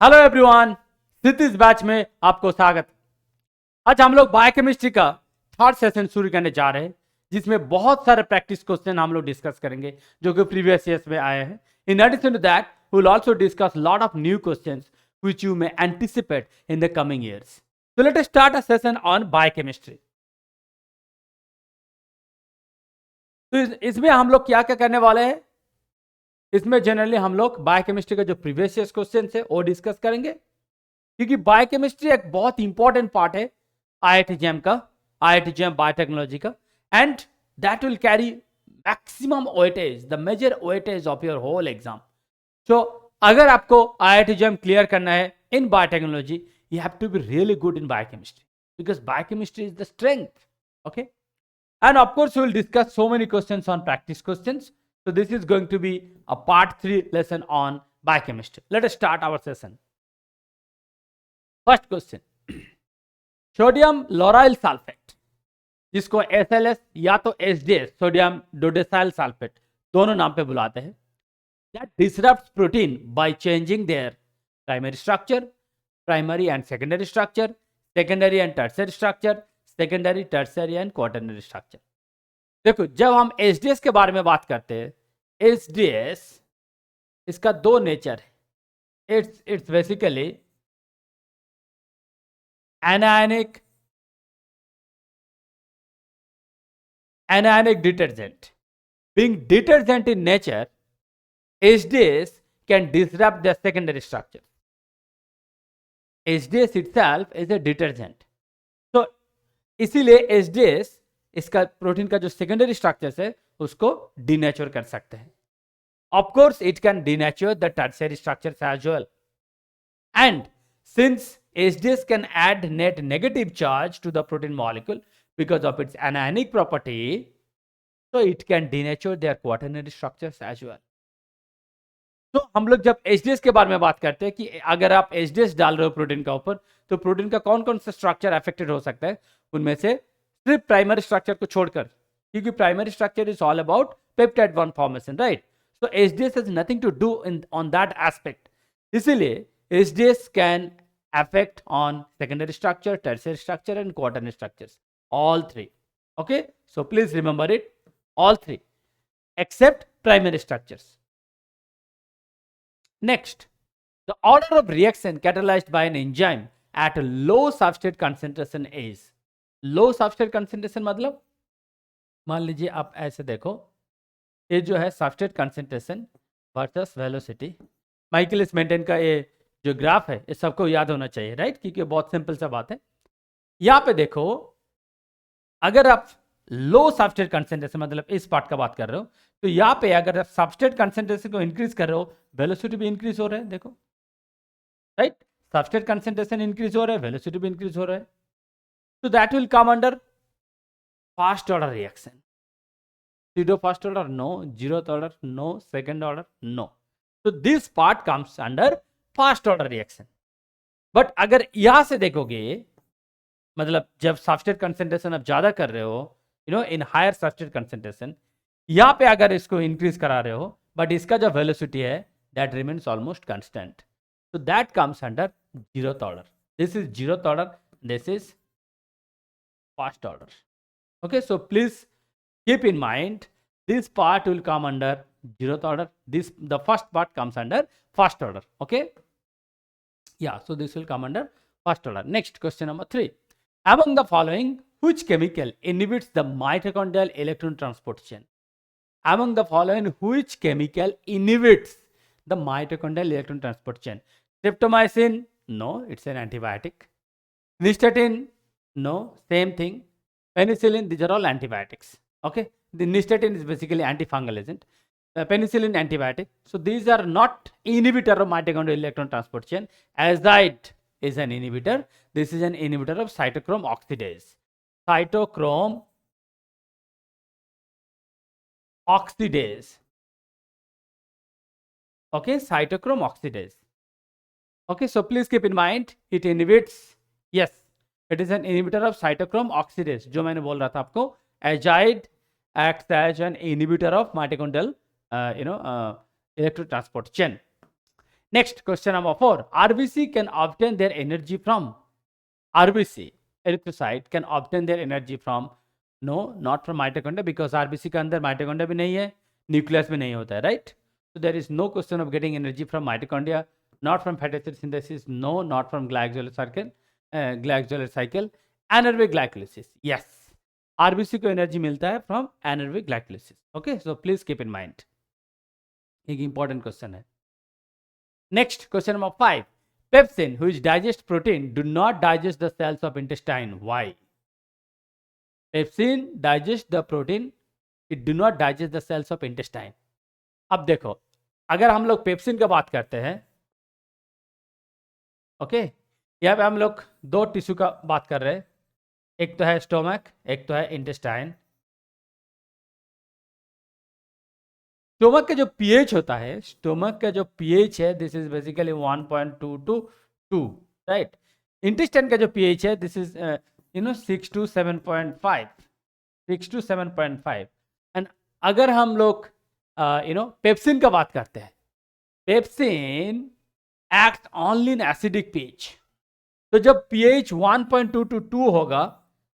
Hello everyone, siddhis batch में आपको स्वागत। आज हम लोग बायोकेमिस्ट्री का थर्ड सेशन शुरू करने जा रहे हैं, जिसमें बहुत सारे प्रैक्टिस क्वेश्चन हम लोग डिस्कस करेंगे जो कि प्रीवियस ईयर्स में आए हैं। In addition to that we will also discuss lot of new questions which you may anticipate in the coming years. So let us start a session on biochemistry. तो इसमें हम लोग क्या क्या करने वाले हैं? इसमें जनरली हम लोग बायोकेमिस्ट्री का जो प्रीवियस ईयर्स क्वेश्चन है वो डिस्कस करेंगे, क्योंकि बायोकेमिस्ट्री एक बहुत इंपॉर्टेंट पार्ट है आईआईटी जैम का, आईआईटी जैम बायोटेक्नोलॉजी का, and that will carry maximum weightage, the major weightage of your whole exam. So अगर आपको आईआईटी जैम क्लियर करना है in biotechnology, you have to be really good in biochemistry, because biochemistry is the strength. Okay, and of course we will discuss so many questions on practice questions. So this is going to be a part 3 lesson on biochemistry. Let us start our session. First question, sodium लोराइल sulphate, जिसको SLS या तो SDS sodium डोडेसाइल sulphate दोनों नाम पे बुलाते हैं, that disrupts protein by changing their primary structure, primary and secondary structure, secondary and tertiary structure, secondary tertiary and quaternary structure. देखो, जब हम एसडीएस के बारे में बात करते हैं, एसडीएस इसका दो नेचर है। It's basically anionic detergent. Being detergent in nature, SDS can disrupt the secondary structure. SDS itself is a detergent, इसीलिए एसडीएस इसका प्रोटीन का जो सेकेंडरी स्ट्रक्चर्स है उसको डीनेचर कर सकते हैं। Of course it can denature the tertiary structures as well, and since SDS can add net negative charge to the protein molecule because of its anionic property, so it can denature their quaternary structures as well. तो हम लोग जब HDS के बारे में बात करते हैं कि अगर आप एचडीएस डाल रहे हो प्रोटीन का ऊपर, तो प्रोटीन का कौन कौन सा स्ट्रक्चर अफेक्टेड हो सकता है, उनमें से सिर्फ प्राइमरी स्ट्रक्चर को छोड़कर, क्योंकि primary structure is all about peptide bond formation, right? So HDS has nothing to do in on that aspect. इसीलिए HDS can affect on secondary structure, tertiary structure and quaternary structures, all three. Okay, so please remember it, all three except primary structures. Next, the order of reaction catalyzed by an enzyme at a low substrate concentration is, low substrate concentration मतलब मान लीजिए आप ऐसे देखो, ये जो है substrate concentration versus velocity, Michaelis Menten का ये जो ग्राफ है ये सबको याद होना चाहिए, राइट? क्योंकि बहुत सिंपल सा बात है। यहाँ पे देखो, अगर आप लो सबस्ट्रेट कंसेंट्रेशन मतलब इस पार्ट का बात कर रहे हो, तो यहाँ पे अगर आप सबस्ट्रेट कंसेंट्रेशन को इंक्रीज कर रहे हो, वेलोसिटी भी इंक्रीज हो रहा है, देखो, राइट? सबस्ट्रेट कंसेंट्रेशन इंक्रीज हो रहा है, वेलोसिटी भी इंक्रीज हो रहा है, तो that will come under first order reaction. pseudo first order no, zeroth order no, second order no, तो this part comes under first order reaction. But अगर यहां से देखोगे, मतलब जब सबस्ट्रेट कंसेंट्रेशन आप ज्यादा कर रहे हो, इन हायर सबस्ट्रेट कंसेंट्रेशन, यहां पे अगर इसको इंक्रीज करा रहे हो, बट इसका जो वेलोसिटी है that remains almost constant, so that comes under zeroth order. This is zeroth order, this is first order. Okay, so please keep in mind this part will come under zeroth order, the first part comes under first order. Okay, yeah, so this will come under first order. Next, question number 3, among the following which chemical inhibits the mitochondrial electron transport chain? Among the following which chemical inhibits the mitochondrial electron transport chain? Streptomycin, no, it's an antibiotic. Nystatin, no, same thing. Penicillin, these are all antibiotics. Okay, the nystatin is basically antifungal agent. Penicillin, antibiotic. So these are not inhibitor of mitochondrial electron transport chain. Azide is an inhibitor. This is an inhibitor of cytochrome oxidase. Cytochrome oxidase. Okay, cytochrome oxidase. Okay, so please keep in mind it inhibits, yes, it is an inhibitor of cytochrome oxidase, जो मैंने बोल रहा था आपको, azide acts as an inhibitor of mitochondrial electron transport chain. Next, question number 4. RBC can obtain their energy from. RBC, erythrocyte, can obtain their energy from. No, not from mitochondria, because RBC के अंदर mitochondria भी नहीं है, nucleus भी नहीं होता है, right? So there is no question of getting energy from mitochondria, not from fatty acid synthesis, no, not from glycosyl cycle, anaerobic glycolysis. Yes, RBC को energy मिलता है from anaerobic glycolysis. Okay, so please keep in mind. एक important question है. Next, question number 5. Pepsin, which digests protein, do not digest the cells of intestine. Why? Pepsin digests the protein, it do not digest the cells of intestine. अब देखो, अगर हम लोग pepsin का बात करते हैं, ओके, यहाँ पे हम लोग दो टिश्यू का बात कर रहे हैं, एक तो है स्टोमक, एक तो है इंटेस्टाइन. स्टोमक का जो पीएच होता है, स्टोमक का जो पीएच है, this is basically 1.2 to 2, right. Intestine का जो पीएच है, this is 6 to 7.5, 6 to 7.5. And अगर हम लोग पेप्सिन का बात करते हैं, pepsin act only in acidic pH. तो जब पीएच 1.2 to 2 होगा,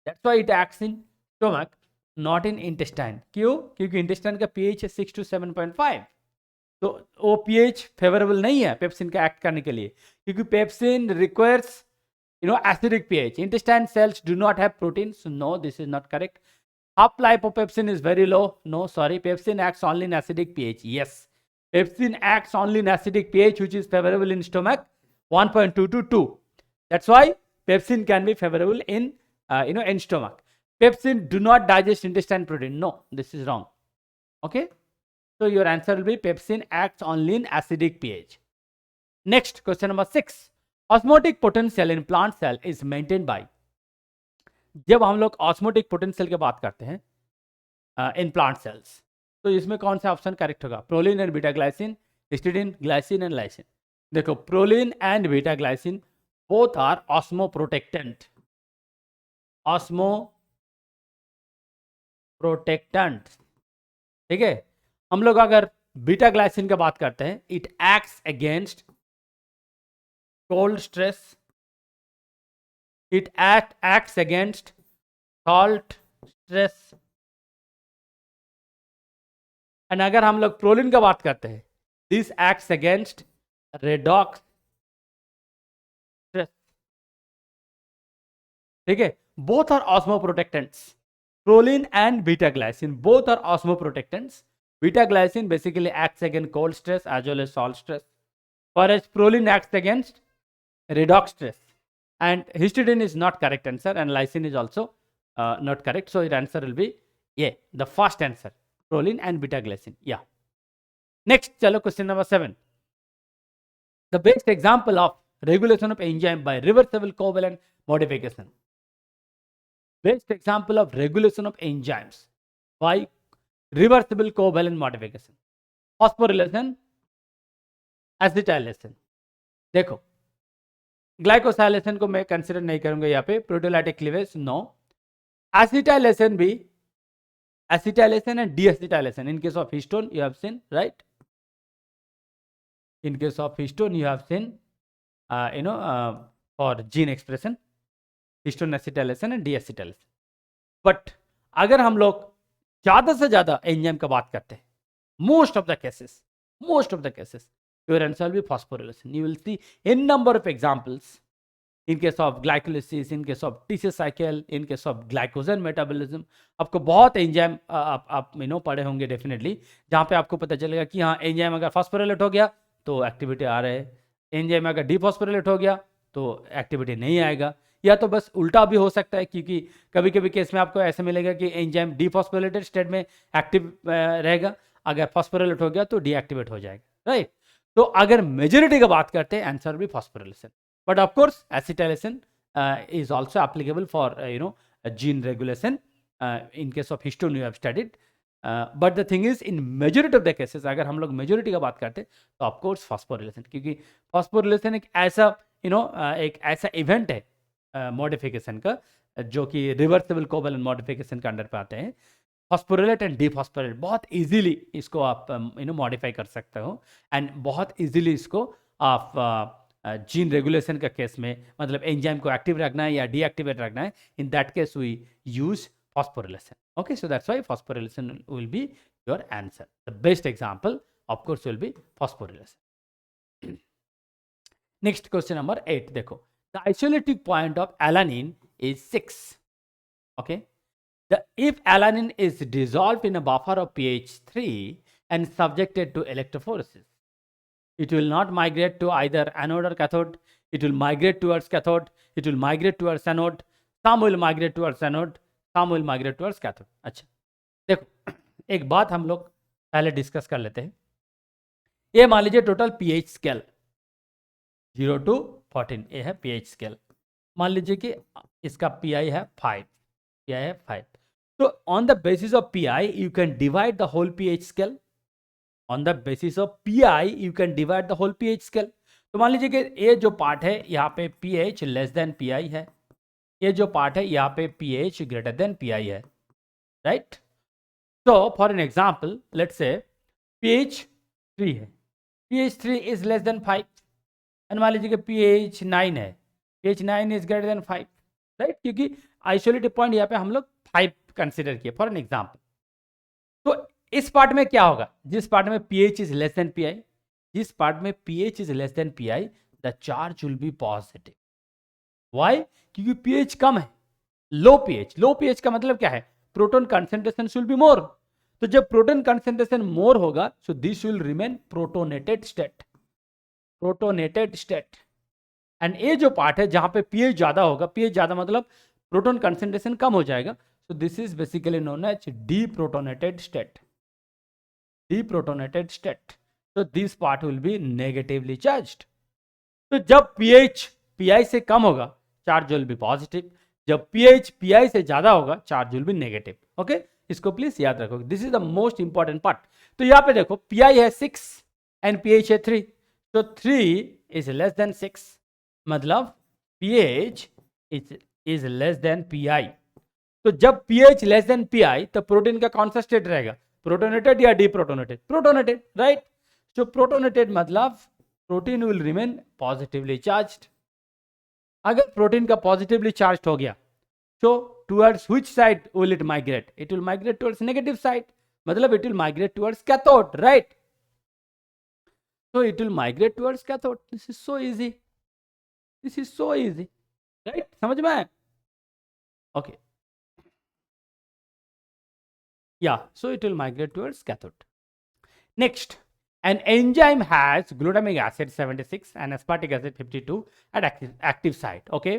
that's why it acts in stomach, not in intestine. क्यों? क्योंकि इंटेस्टाइन का पीएच है 6 to 7.5. तो वो पीएच फेवरेबल नहीं है पेप्सिन का एक्ट करने के लिए, क्योंकि pepsin requires acidic pH. Intestine cells do not have protein, so no, this is not correct. Half-life of pepsin is very low. No, sorry, pepsin acts only in acidic pH. Yes, pepsin acts only in acidic pH, which is favorable in stomach, 1.2 to 2. That's why pepsin can be favorable in in stomach. Pepsin do not digest intestine protein. No, this is wrong. Okay, so your answer will be pepsin acts only in acidic pH. Next, question number 6. Osmotic potential in plant cell is maintained by. जब हम लोग osmotic potential की बात करते हैं in plant cells, तो इसमें कौन सा ऑप्शन करेक्ट होगा? Proline and beta glycine, histidine, glycine and lysine. देखो, proline and beta glycine both are osmoprotectant. Osmoprotectant, ठीक है. हम लोग अगर बीटा ग्लाइसिन की बात करते हैं, it acts against cold stress, it acts against salt stress. And अगर हम लोग प्रोलिन का बात करते हैं, this acts against redox stress. ठीक है, both are osmoprotectants. Proline and beta glycine both are osmoprotectants. Beta glycine basically acts against cold stress as well as salt stress, whereas prolin acts against redox stress. And histidine is not correct answer, and lysine is also not correct. So your answer will be yeah, the first answer, prolin and beta glycine. Yeah. Next, chalo, question number 7. The best example of regulation of enzyme by reversible covalent modification. Best example of regulation of enzymes by reversible covalent modification. Phosphorylation, acetylation. देखो, glycosylation को मैं consider नहीं करूंगा यहाँ पे. Proteolytic cleavage, no. Acetylation भी, acetylation and deacetylation in case of histone you have seen, right. In case of histone you have seen for gene expression, histone acetylation and deacetylation. But अगर हम लोग ज़्यादा से ज़्यादा एंजाइम का बात करते हैं, most of the cases, your answer will be phosphorylation. You will see n number of examples in case of glycolysis, in case of TCA cycle, in case of glycogen metabolism. आपको बहुत enzyme आप पढ़े होंगे definitely, जहाँ पे आपको पता चलेगा कि हाँ, एंजाइम अगर फॉस्फोरिलेट हो गया तो एक्टिविटी आ रहा है, एंजाइम अगर डीफॉस्फोरिलेट हो गया तो एक्टिविटी नहीं आएगा. या तो बस उल्टा भी हो सकता है, क्योंकि कभी कभी केस में आपको ऐसा मिलेगा कि एंजाइम डीफॉस्फोरिलेटेड स्टेट में एक्टिव रहेगा, अगर फॉस्फोरिलेट हो गया तो डीएक्टिवेट हो जाएगा, राइट. तो अगर मेजोरिटी की बात करते हैं, आंसर भी phosphorylation. But of course acetylation is also applicable for gene regulation in case of histone you have studied, but the thing is in majority of the cases अगर हम लोग मेजोरिटी का बात करते हैं तो ऑफ कोर्स फॉस्फोरिलेशन, क्योंकि phosphorylation एक ऐसा एक ऐसा इवेंट है मॉडिफिकेशन का जो कि रिवर्सिबल कोवैलेंट मॉडिफिकेशन के अंडर पे आते हैं. फॉस्फोरिलेट एंड डीफॉस्फोरिलेट बहुत इजीली इसको आप मॉडिफाई कर सकते हो, एंड बहुत इजीली इसको ऑफ जीन रेगुलेशन का केस में, मतलब एंजाइम को एक्टिव रखना है या डीएक्टिवेट रखना है, in that case we use phosphorylation. Okay, so that's why phosphorylation will be your answer. The best example, of course, will be phosphorylation. Next question number 8. देखो, the isolytic point of alanine is 6. Okay, if alanine is dissolved in a buffer of pH 3 and subjected to electrophoresis, it will not migrate to either anode or cathode. It will migrate towards cathode. It will migrate towards anode. Some will migrate towards anode. Some will migrate towards cathode. अच्छा, देखो एक बात हम लोग पहले discuss कर लेते हैं. ये मान लीजिए टोटल पीएच स्केल 0 to 14, ये है पीएच स्केल. मान लीजिए कि इसका पीआई है 5, पीआई है 5. तो on the basis of pI you can divide the whole pH scale. On the basis of PI, you can divide the whole pH scale. तो मान लीजिए कि ये जो पार्ट है यहाँ पे pH लेस देन PI है, ये जो पार्ट है यहाँ पे pH ग्रेटर देन PI है, राइट? तो for an example let's say pH 3 है, pH 3 is less then 5, and मान लीजिए कि pH 9 है, pH 9 is greater than 5, right? क्योंकि आइसोलेटिव पॉइंट यहाँ पे हम लोग 5 कंसिडर किए फॉर एन एग्जाम्पल. तो इस पार्ट में क्या होगा, जिस पार्ट में pH is less than PI, जिस पार्ट में pH is less than PI, the charge will be positive. Why? क्योंकि pH कम है, लो pH का मतलब क्या है, प्रोटॉन कंसंट्रेशन विल बी मोर. तो जब प्रोटॉन कंसंट्रेशन मोर होगा, सो this will remain protonated state, protonated state. And ये जो पार्ट है जहां पे pH ज्यादा होगा, pH ज्यादा मतलब प्रोटॉन कंसंट्रेशन कम हो जाएगा, so this is basically known as deprotonated state. Deprotonated state. So this part will be negatively charged. तो जब pH PI से कम होगा, चार्ज will be positive. जब pH PI से ज्यादा होगा, charge will be negative. Okay, इसको प्लीज याद रखो. This is the most important part. तो यहाँ पे देखो PI है 6 एंड pH है 3. तो 3 इज लेस देन 6, मतलब pH is less than PI. तो जब pH लेस देन PI, तो प्रोटीन का कौन सा स्टेट रहेगा, प्रोटोनेटेड या deprotonated? Protonated, right? So protonated मतलब protein will remain positively charged. अगर प्रोटीन का पॉजिटिवली चार्ज्ड हो गया, so towards which side will it migrate? It will migrate towards negative side, मतलब it will migrate towards cathode, right? So it will migrate towards cathode. This is so easy, this is so easy, right? समझ में आया? Okay. Yeah, so it will migrate towards cathode. Next, an enzyme has glutamic acid 76 and aspartic acid 52 at active site. Okay,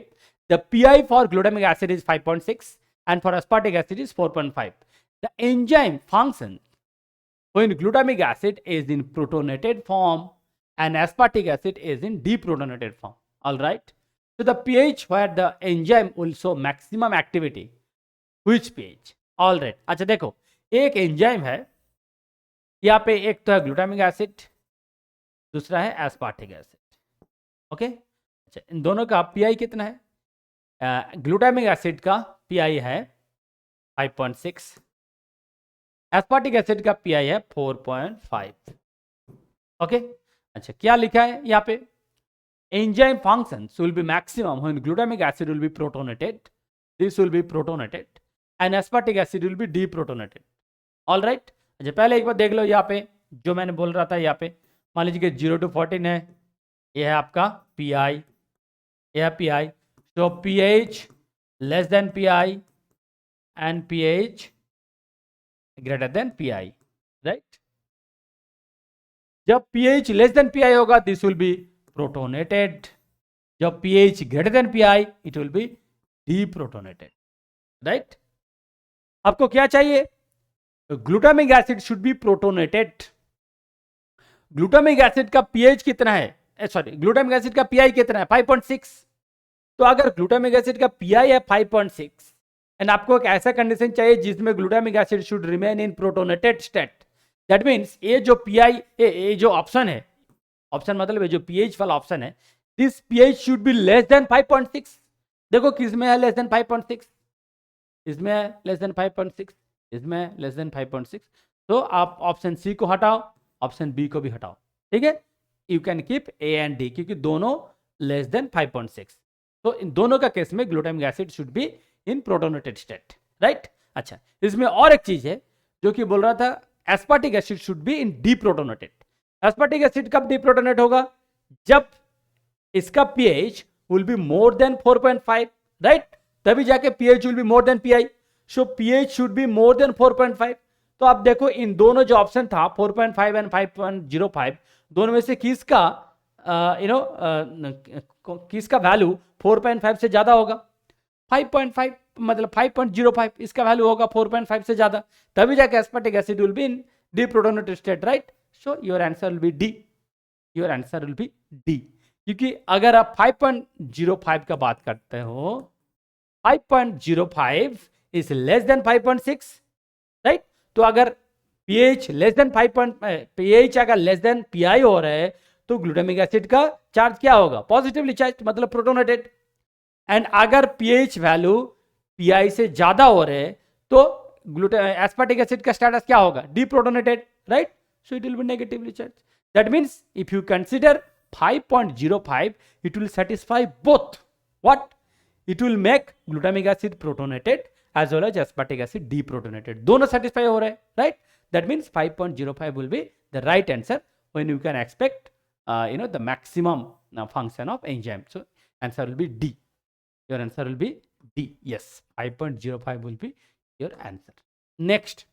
the PI for glutamic acid is 5.6 and for aspartic acid is 4.5. The enzyme functions when glutamic acid is in protonated form and aspartic acid is in deprotonated form. All right. So the pH where the enzyme will show maximum activity, which pH? All right. अच्छा देखो, एक enzyme है यहाँ पे, एक तो है glutamic acid, दूसरा है एस्पार्टिक एसिड. ओके, अच्छा इन दोनों का पीआई कितना है? ग्लूटामिक एसिड का पीआई है 5.6, एस्पार्टिक एसिड का पीआई है 4.5. ओके, अच्छा क्या लिखा है यहाँ पे? Enzyme functions will be maximum when glutamic acid will be protonated, this will be protonated, and aspartic acid will be deprotonated. All right. अच्छा पहले एक बार देख लो यहाँ पे जो मैंने बोल रहा था. यहाँ पे मान लीजिए कि 0 to 14 है, ये है आपका PI, ये है PI. तो pH less than PI and pH greater than PI, right? जब pH लेस देन PI होगा, दिस विल बी प्रोटोनेटेड. जब pH greater than PI, it will be deprotonated, right? आपको क्या चाहिए? Glutamic acid should be protonated. Glutamic acid का pH कितना है? Sorry, glutamic acid का PI कितना है? 5.6. तो अगर ग्लूटामिक एसिड का PI है 5.6 एंड आपको एक ऐसा कंडीशन चाहिए जिसमें glutamic acid should remain in protonated state, that means ये जो PI, ये जो ऑप्शन है, ऑप्शन मतलब ये जो pH वाला ऑप्शन है, this pH should be less than 5.6. देखो किसमें है लेस देन 5.6? इसमें है लेस देन 5.6, इसमें लेस देन 5.6. तो आप ऑप्शन सी को हटाओ, ऑप्शन बी को भी हटाओ, ठीक है? You can keep A and D, क्योंकि दोनों लेस देन 5.6। तो इन दोनों का केस में glutamic acid should be in protonated state, right. अच्छा, इसमें और एक चीज है जो कि बोल रहा था, aspartic acid should be in deprotonated. Aspartic acid कब डीप्रोटोनेट होगा? जब इसका pH will be more than 4.5, right, तभी जाके pH will be more than PI। So pH should be more than 4.5। तो आप देखो इन दोनों जो ऑप्शन था 4.5 एंड 5.05, दोनों में से किसका किसका वैल्यू 4.5 से ज्यादा होगा? 5.5, मतलब 5.05 इसका वैल्यू होगा 4.5 से ज्यादा, तभी जाके aspartic acid will be in deprotonated state, right. So your answer will be D, your answer will be D. क्योंकि अगर आप 5.05 का बात करते हो, 5.05 इज लेस देन 5.6, राइट। तो अगर pH लेस देन 5. pH अगर लेस देन PI हो रहा है तो ग्लूटामिक एसिड का चार्ज क्या होगा? पॉजिटिवली चार्ज, मतलब प्रोटोनेटेड। एंड अगर pH वैल्यू PI से ज्यादा हो रहे हैं तो एस्पार्टिक एसिड का स्टेटस क्या होगा? Deprotonated, right. So it will be negatively charge. That means if you consider 5.05, it will satisfy both. What? It will make glutamic acid protonated as well as aspartic acid deprotonated. दोनों satisfy हो रहे हैं, right? That means 5.05 will be the right answer when you can expect, the maximum function of enzyme. So answer will be D. Your answer will be D. Yes, 5.05 will be your answer. Next,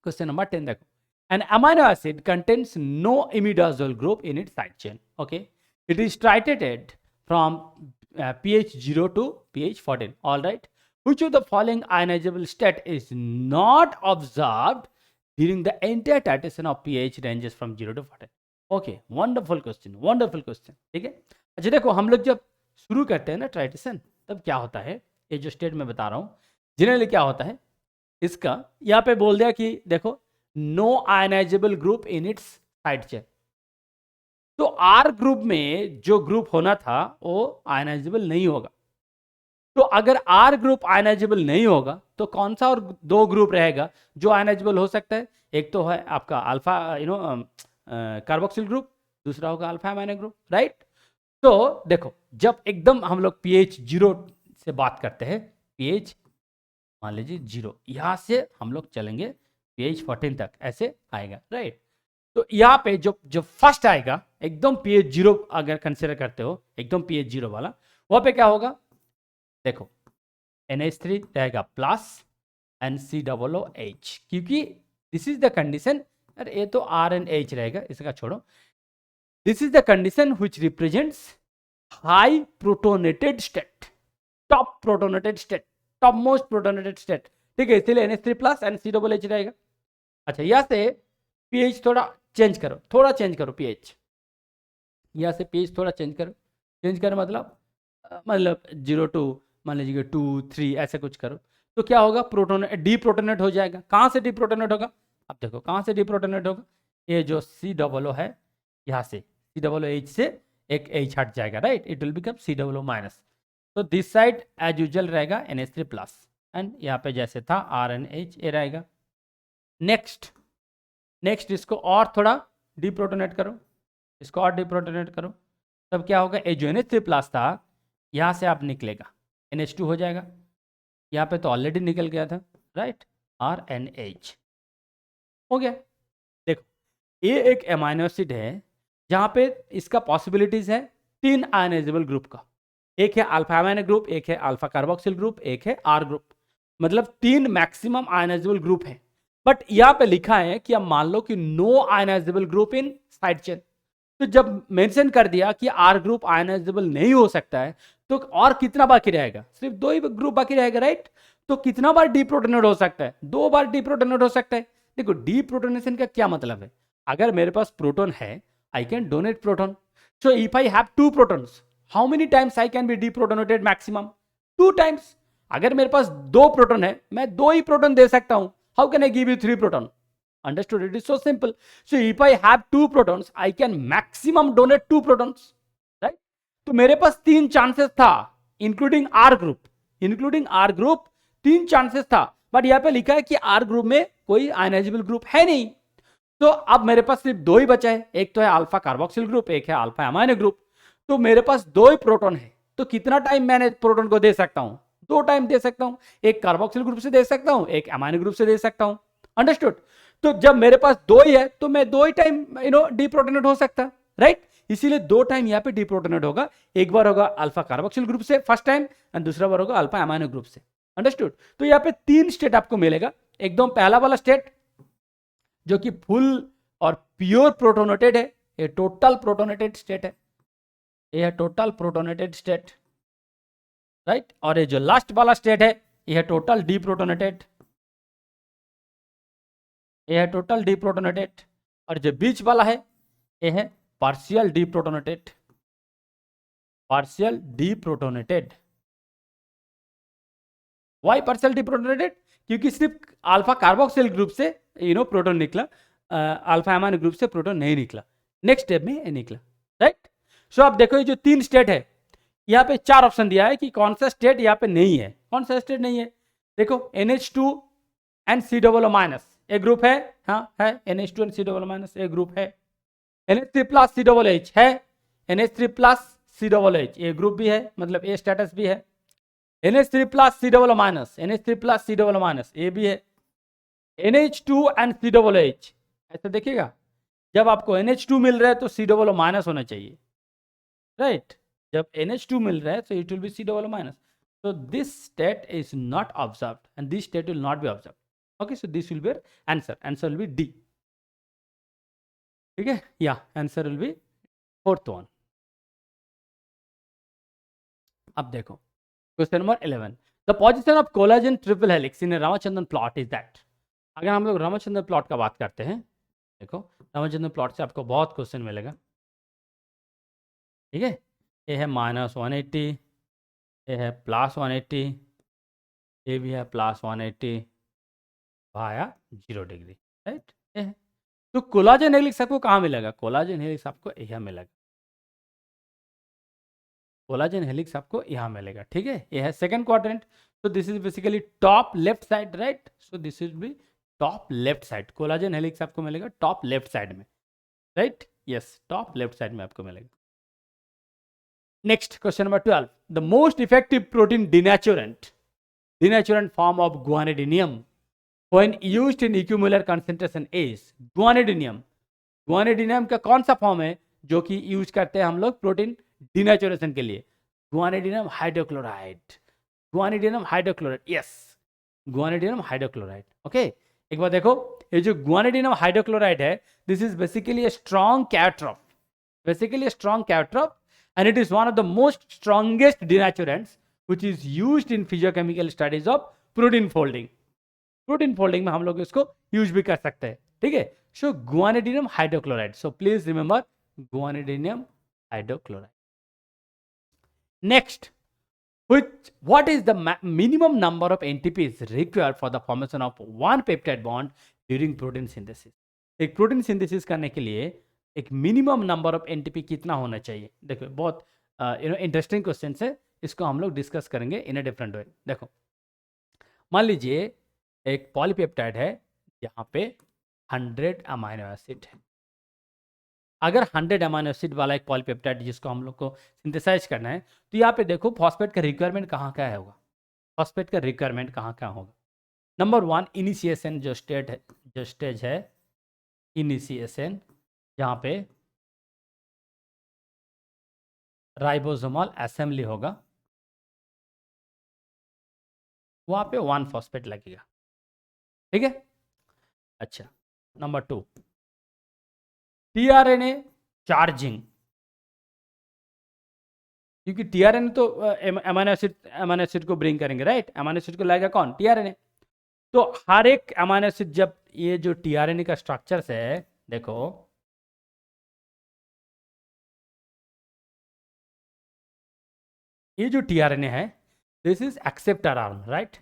question number 10 देखो. An amino acid contains no imidazole group in its side chain. Okay, it is titrated from pH 0 to pH 14. All right. Which of the following ionizable state is not observed during the entire titration of pH ranges from 0 to 14? Okay, wonderful question. Wonderful question. ठीक है। अच्छा देखो, हम लोग जब शुरू करते हैं ना ट्राइटेशन, तब क्या होता है, ये जो स्टेट मैं बता रहा हूँ, जनरली क्या होता है, इसका यहाँ पे बोल दिया कि देखो no ionizable group in its side chain. तो आर ग्रुप में जो ग्रुप होना था वो आयनाइजेबल नहीं होगा। तो अगर आर ग्रुप आयनाइजेबल नहीं होगा तो कौन सा और दो ग्रुप रहेगा जो आयनाइजेबल हो सकता है? एक तो है आपका अल्फा कार्बोक्सिल ग्रुप, दूसरा होगा अल्फा अमाइनो ग्रुप, राइट। तो देखो, जब एकदम हम लोग pH 0 से बात करते हैं, pH मान लीजिए 0, यहां से हम लोग चलेंगे pH 14 तक, ऐसे आएगा, राइट। तो यहाँ पे जो फर्स्ट आएगा एकदम pH 0 अगर कंसिडर करते हो, एकदम pH 0 वाला, वहां पे क्या होगा? देखो NH3 रहेगा प्लस NCOOH, क्योंकि दिस इज द कंडीशन। अरे ये तो RNH रहेगा, इसका छोड़ो। This is the condition which represents high protonated state, top protonated state, top most protonated state, ठीक है। इसलिए NH3 प्लस NCOOH रहेगा। अच्छा, यहाँ से pH थोड़ा चेंज करो, pH यहाँ से pH थोड़ा चेंज करो मतलब 0 to मान लीजिए 2 3 ऐसे कुछ करो, तो क्या होगा? डीप्रोटोनेट हो जाएगा। कहाँ से डीप्रोटोनेट होगा? अब देखो कहाँ से डीप्रोटोनेट होगा, ये जो COO है, यहाँ से COOH से एक H हट जाएगा, right, it will become COO minus. तो दिस साइड एज यूजुअल रहेगा NH3 प्लस, एंड यहाँ पे जैसे था RNH ए रहेगा। नेक्स्ट इसको और थोड़ा डीप्रोटोनेट करो, इसको और डीप्रोटोनेट करो, तब क्या होगा? ये जो NH3 प्लस था यहाँ से आप निकलेगा, NH2 हो जाएगा। यहाँ पे तो ऑलरेडी निकल गया था, राइट, RNH हो गया। देखो, ये एक एमाइनो एसिड है जहाँ पे इसका पॉसिबिलिटीज है 3 आयनाइजेबल ग्रुप का। एक है अल्फा अमाइनो ग्रुप, एक है अल्फा कार्बोक्सिल ग्रुप, एक है R ग्रुप, मतलब 3 मैक्सिमम आयनाइजेबल ग्रुप है। बट यहाँ पे लिखा है कि अब मान लो कि no ionizable group in side chain, तो जब मेंशन कर दिया कि R ग्रुप आयनाइजेबल नहीं हो सकता है, तो और कितना बाकी रहेगा? सिर्फ 2 ही ग्रुप बाकी रहेगा, राइट। तो कितना बार डीप्रोटोनेट हो सकता है? 2 बार डीप्रोटोनेट हो सकता है। देखो, डीप्रोटोनेशन का क्या मतलब है? अगर मेरे पास प्रोटॉन है, I can donate proton. So if I have 2 protons, how many times I can be deprotonated? Maximum 2 times. अगर मेरे पास 2 प्रोटॉन है, मैं 2 ही प्रोटॉन दे सकता हूं। How can I give you 3 proton? Understood? It is so simple. So if I have 2 protons, I can maximum donate 2 protons, right? तो मेरे पास 3 chances था, including R group 3 chances था, बट यहाँ पे लिखा है कि R ग्रुप में कोई आयनाइजेबल ग्रुप है नहीं। तो अब मेरे पास सिर्फ दो ही बचा है, एक तो है अल्फा कार्बोक्सिल ग्रुप, एक है अल्फा अमाइनो ग्रुप। तो मेरे पास दो ही प्रोटॉन है, तो कितना टाइम मैंने प्रोटॉन को दे सकता हूं? दो टाइम दे सकता हूं, एक कार्बोक्सिल ग्रुप से दे सकता हूं, एक अमाइनो ग्रुप से दे सकता हूं। अंडरस्टूड? तो जब मेरे पास दो ही है तो मैं दो ही टाइम डीप्रोटोनेट हो सकता, राइट? इसीलिए दो टाइम यहाँ पे डीप्रोटोनेट होगा। एक बार होगा अल्फा कार्बोक्सिल ग्रुप से फर्स्ट टाइम, एंड दूसरा बार होगा अल्फा अमाइनो ग्रुप से। अंडरस्टूड? तो यहाँ पे तीन स्टेट आपको मिलेगा। एकदम पहला वाला स्टेट जो कि फुल और प्योर प्रोटोनेटेड है, ये टोटल प्रोटोनेटेड स्टेट है, ये है टोटल प्रोटोनेटेड स्टेट, राइट? और ये जो लास्ट वाला स्टेट है ये है टोटल डीप्रोटोनेटेड, ये है टोटल डीप्रोटोनेटेड। और जो बीच वाला है ये है partial deprotonated, partial deprotonated. Why partial deprotonated? क्योंकि सिर्फ अल्फा कार्बोक्सिल ग्रुप से प्रोटॉन निकला, अल्फा अमाइनो ग्रुप से प्रोटॉन नहीं निकला, नेक्स्ट स्टेप में ये निकला, राइट? सो आप देखो ये जो तीन स्टेट है, यहाँ पे चार ऑप्शन दिया है कि कौन सा स्टेट यहाँ पे नहीं है, कौन सा स्टेट नहीं है। देखो NH2 and COO minus A group है, हाँ है, NH2 and COO minus A group है। NH3 प्लस COOH है, NH3 प्लस COOH ए ग्रुप भी है, मतलब ए स्टेटस भी है। NH3 plus COO minus, NH3 plus COO minus ए भी है। NH2 एंड COOH, ऐसा देखिएगा, जब आपको NH2 मिल रहा है तो COO माइनस होना चाहिए, राइट? जब NH2 मिल रहा है तो it will B COO minus. So this state is not observed and this state will not be observed. Okay, so this will be answer. Answer will be D. ठीक है? Yeah, answer will be fourth one. अब देखो question number 11. The position of collagen triple helix in a Ramachandran plot is that. अगर हम लोग Ramachandran plot का बात करते हैं, देखो रामचंद्रन प्लॉट से आपको बहुत क्वेश्चन मिलेगा, ठीक है? ये है -180, ये है +180, ये भी है +180 भाया 0 डिग्री, राइट? ये है। तो कोलाजन हेलिक्स आपको कहाँ मिलेगा? कोलाजन हेलिक्स आपको यहाँ मिलेगा, कोलाजन हेलिक्स आपको यहाँ मिलेगा, ठीक है? ये है सेकंड क्वाड्रेंट। तो this is basically top left side, right? So this is B top left side, collagen helix आपको मिलेगा टॉप लेफ्ट साइड में, right? Yes, top left side में आपको मिलेगा। Next question number 12. The most effective protein denaturant form of guanidinium when used in equimolar concentration is guanidinium. गुआनिडिनियम का कौन सा फॉर्म है जो कि यूज करते हैं हम लोग प्रोटीन डिनेचुरेशन के लिए? Guanidinium hydrochloride, guanidinium hydrochloride, yes, guanidinium hydrochloride. Okay, एक बार देखो, ये जो गुआनिडिनियम हाइड्रोक्लोराइड है, this is basically a strong caotrop, basically a strong caotrop, and it is one of the most strongest denaturants which is used in physiochemical studies of protein folding. Protein folding में हम लोग इसको use भी कर सकते हैं, ठीक है? So guanidinium hydrochloride, so please remember guanidinium hydrochloride. Next, what is the minimum number of NTPs required for the formation of one peptide bond during protein synthesis? एक प्रोटीन सिंथेसिस करने के लिए एक मिनिमम नंबर ऑफ एनटीपी कितना होना चाहिए? देखो बहुत इंटरेस्टिंग क्वेश्चन है, इसको हम लोग डिस्कस करेंगे इन अ डिफरेंट वे। देखो मान लीजिए एक पॉलीपेप्टाइड है यहाँ पे 100 अमाइनो एसिड है। अगर 100 अमाइनो एसिड वाला एक पॉलीपेप्टाइड जिसको हम लोग को सिंथेसाइज करना है, तो यहाँ पे देखो फॉस्फेट का रिक्वायरमेंट कहाँ क्या होगा? फॉस्फेट का रिक्वायरमेंट कहाँ क्या होगा? नंबर 1, इनिशिएशन जो स्टेज है, इनिशिएशन जहाँ पे राइबोसोमल असेंबली होगा, वहाँ पे 1 फॉस्फेट लगेगा, ठीक है? अच्छा, नंबर 2, टीआरएनए चार्जिंग, क्योंकि टीआरएनए तो अमीनो एसिड को ब्रिंग करेंगे, राइट? अमीनो एसिड को लाएगा कौन? टीआरएनए। तो हर एक अमीनो एसिड, जब ये जो टीआरएनए का स्ट्रक्चर है, देखो ये जो टीआरएनए है, this is acceptor arm, right?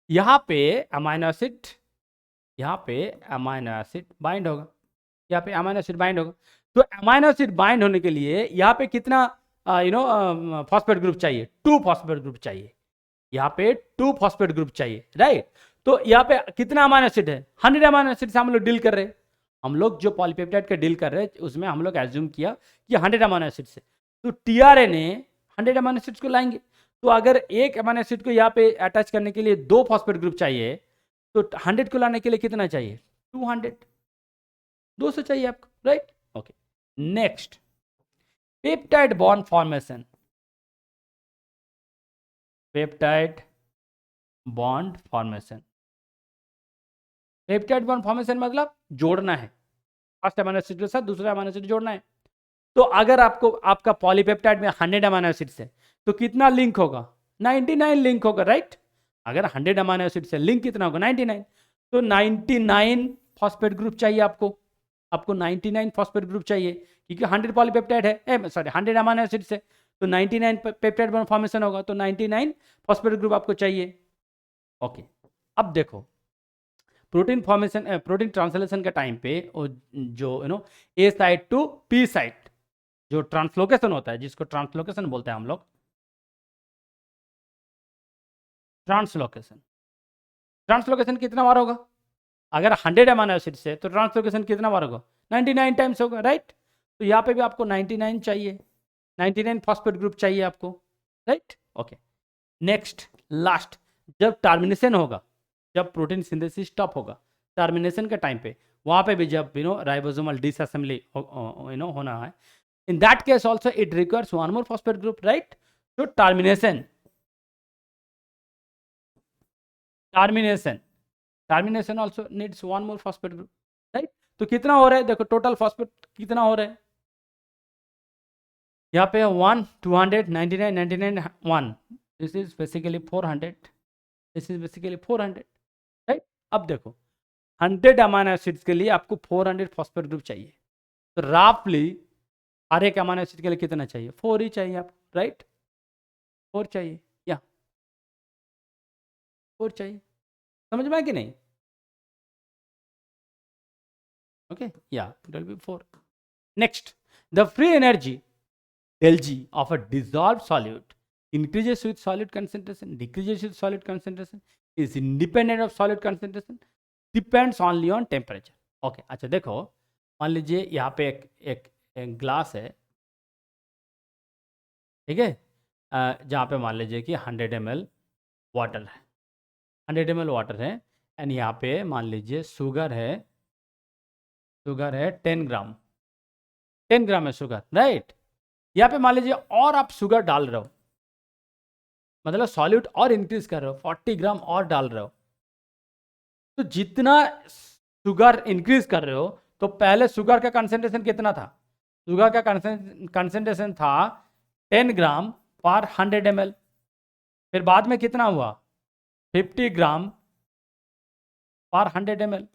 यहाँ पे अमीनो एसिड, यहाँ पे अमीनो एसिड बाइंड होगा, यहाँ पे अमीनो एसिड बाइंड होगा। तो अमीनो एसिड बाइंड होने के लिए यहाँ पे कितना फॉस्फेट ग्रुप चाहिए? 2 फॉस्फेट ग्रुप चाहिए। यहाँ पे 2 फॉस्फेट ग्रुप चाहिए, राइट। तो यहाँ पे कितना अमीनो एसिड है, 100 अमीनो एसिड से हम लोग डील कर रहे हैं। हम लोग जो पॉलीपेप्टाइड का डील कर रहे हैं उसमें हम लोग एज्यूम किया कि 100 अमीनो एसिड से, तो टीआरएनए 100 अमीनो एसिड्स को लाएंगे। तो अगर एक अमीनो एसिड को यहाँ पे अटैच करने के लिए 2 फॉस्फेट ग्रुप चाहिए, तो 100 को लाने के लिए कितना चाहिए, 200, 200 चाहिए आपको, right. Okay, next peptide bond formation. Peptide bond formation, peptide bond formation मतलब जोड़ना है, फर्स्ट अमीनो एसिड के साथ दूसरा अमीनो एसिड जोड़ना है। तो अगर आपको आपका पॉलीपेप्टाइड में 100 अमीनो एसिड से, तो कितना लिंक होगा, 99 लिंक होगा, राइट। अगर 100 अमीनो एसिड से लिंक कितना होगा, 99। तो 99 फॉस्फेट ग्रुप चाहिए आपको, 99 फॉस्फेट ग्रुप चाहिए, क्योंकि 100 पॉलीपेप्टाइड है, सॉरी 100 अमीनो एसिड से, तो 99 पेप्टाइड बॉन्ड फॉर्मेशन होगा, तो 99 फॉस्फेट ग्रुप आपको चाहिए। ओके, अब देखो प्रोटीन फॉर्मेशन, प्रोटीन ट्रांसलेशन के टाइम पे जो ए साइड टू पी साइड जो ट्रांसलोकेशन होता है, जिसको ट्रांसलोकेशन बोलते हैं हम लोग, ट्रांसलोकेशन। ट्रांसलोकेशन कितना बार होगा, अगर 100 अमीनो एसिड से, तो ट्रांसलोकेशन कितना बार होगा, 99 टाइम्स होगा, राइट। तो यहाँ पे भी आपको 99 चाहिए, 99 फॉस्फेट ग्रुप चाहिए आपको, राइट। ओके, नेक्स्ट लास्ट, जब टर्मिनेशन होगा, जब प्रोटीन सिंथेसिस स्टॉप होगा, टर्मिनेशन के टाइम पे, वहाँ पे भी जब राइबोसोमल डिसअसेंबली होना है, in that case also it requires one more phosphate group, right? So termination also needs one more phosphate group, right? तो कितना हो रहा है, देखो टोटल फॉस्फेट कितना हो रहा है, यहाँ पे 1 200 99 99 1, this is basically 400, this is basically 400, right. अब देखो 100 अमीनो एसिड्स के लिए आपको 400 फॉस्फेट ग्रुप चाहिए, तो रफली हर एक अमीनो एसिड के लिए कितना चाहिए, 4 ही चाहिए आपको, राइट। 4 चाहिए, या 4 चाहिए, समझ में आया कि नहीं। ओके, या it will B 4। Next, the free energy del G of a dissolved solute increases with solute concentration, decreases with solute concentration, is independent of solute concentration, depends only on temperature. Okay, अच्छा देखो, मान लीजिए यहाँ पे एक glass है, ठीक है, जहाँ पे मान लीजिए कि 100 ml वाटर है, 100 ml वाटर है, एंड यहाँ पे मान लीजिए शुगर है 10 ग्राम, 10 ग्राम है शुगर, राइट। यहाँ पे मान लीजिए और आप शुगर डाल रहे हो, मतलब सॉल्यूट और इंक्रीज कर रहे हो, 40 ग्राम और डाल रहे हो, तो जितना शुगर इंक्रीज कर रहे हो, तो पहले शुगर का कंसेंट्रेशन कितना था, शुगर का कंसेंट्रेशन था 10 ग्राम पर 100 ml, फिर बाद में कितना हुआ 50 ग्राम पर 100 ml।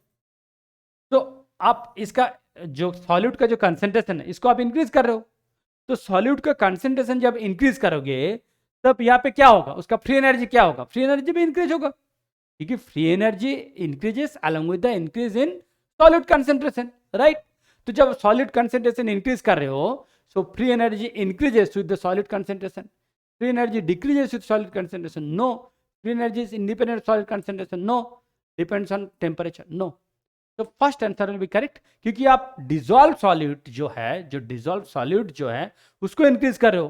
तो आप इसका जो सॉल्यूट का जो कंसेंट्रेशन है, इसको आप इंक्रीज कर रहे हो, तो सॉल्यूट का कंसेंट्रेशन जब इंक्रीज करोगे, तब यहाँ पे क्या होगा, उसका फ्री एनर्जी क्या होगा, फ्री एनर्जी भी इंक्रीज होगा, क्योंकि free energy increases along with the increase in solute concentration, right. तो जब सॉल्यूट कंसेंट्रेशन इंक्रीज कर रहे हो, so free energy increases with the solute concentration, free energy decreases with solute concentration, no, free energy is independent solute concentration, no, depends on temperature, no. तो first answer will be correct, क्योंकि आप dissolve solute जो है, जो dissolve solute जो है उसको increase कर रहे हो,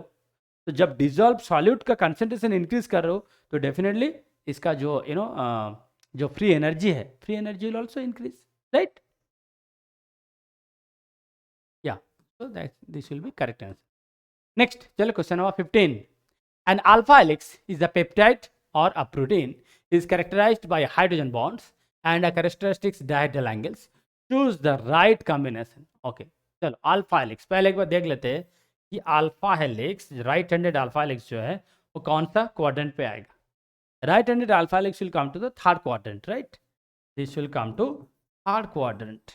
तो जब डिजॉल्व सॉल्यूट का कंसेंट्रेशन इंक्रीज कर रहे हो, तो डेफिनेटली इसका जो जो फ्री एनर्जी है, free energy will also increase, right. Yeah, so that this will be correct answer. Next, चलो question number 15, an alpha helix is a peptide और a protein is characterized by hydrogen bonds and a characteristics diagonal angles. Choose the right combination. Okay, चलो alpha helix पहले एक बार देख लेते हैं कि alpha helix, right handed alpha helix जो है वो कौन सा क्वाड्रेंट पे आएगा। Right handed alpha helix will come to the third quadrant, right, this will come to third quadrant,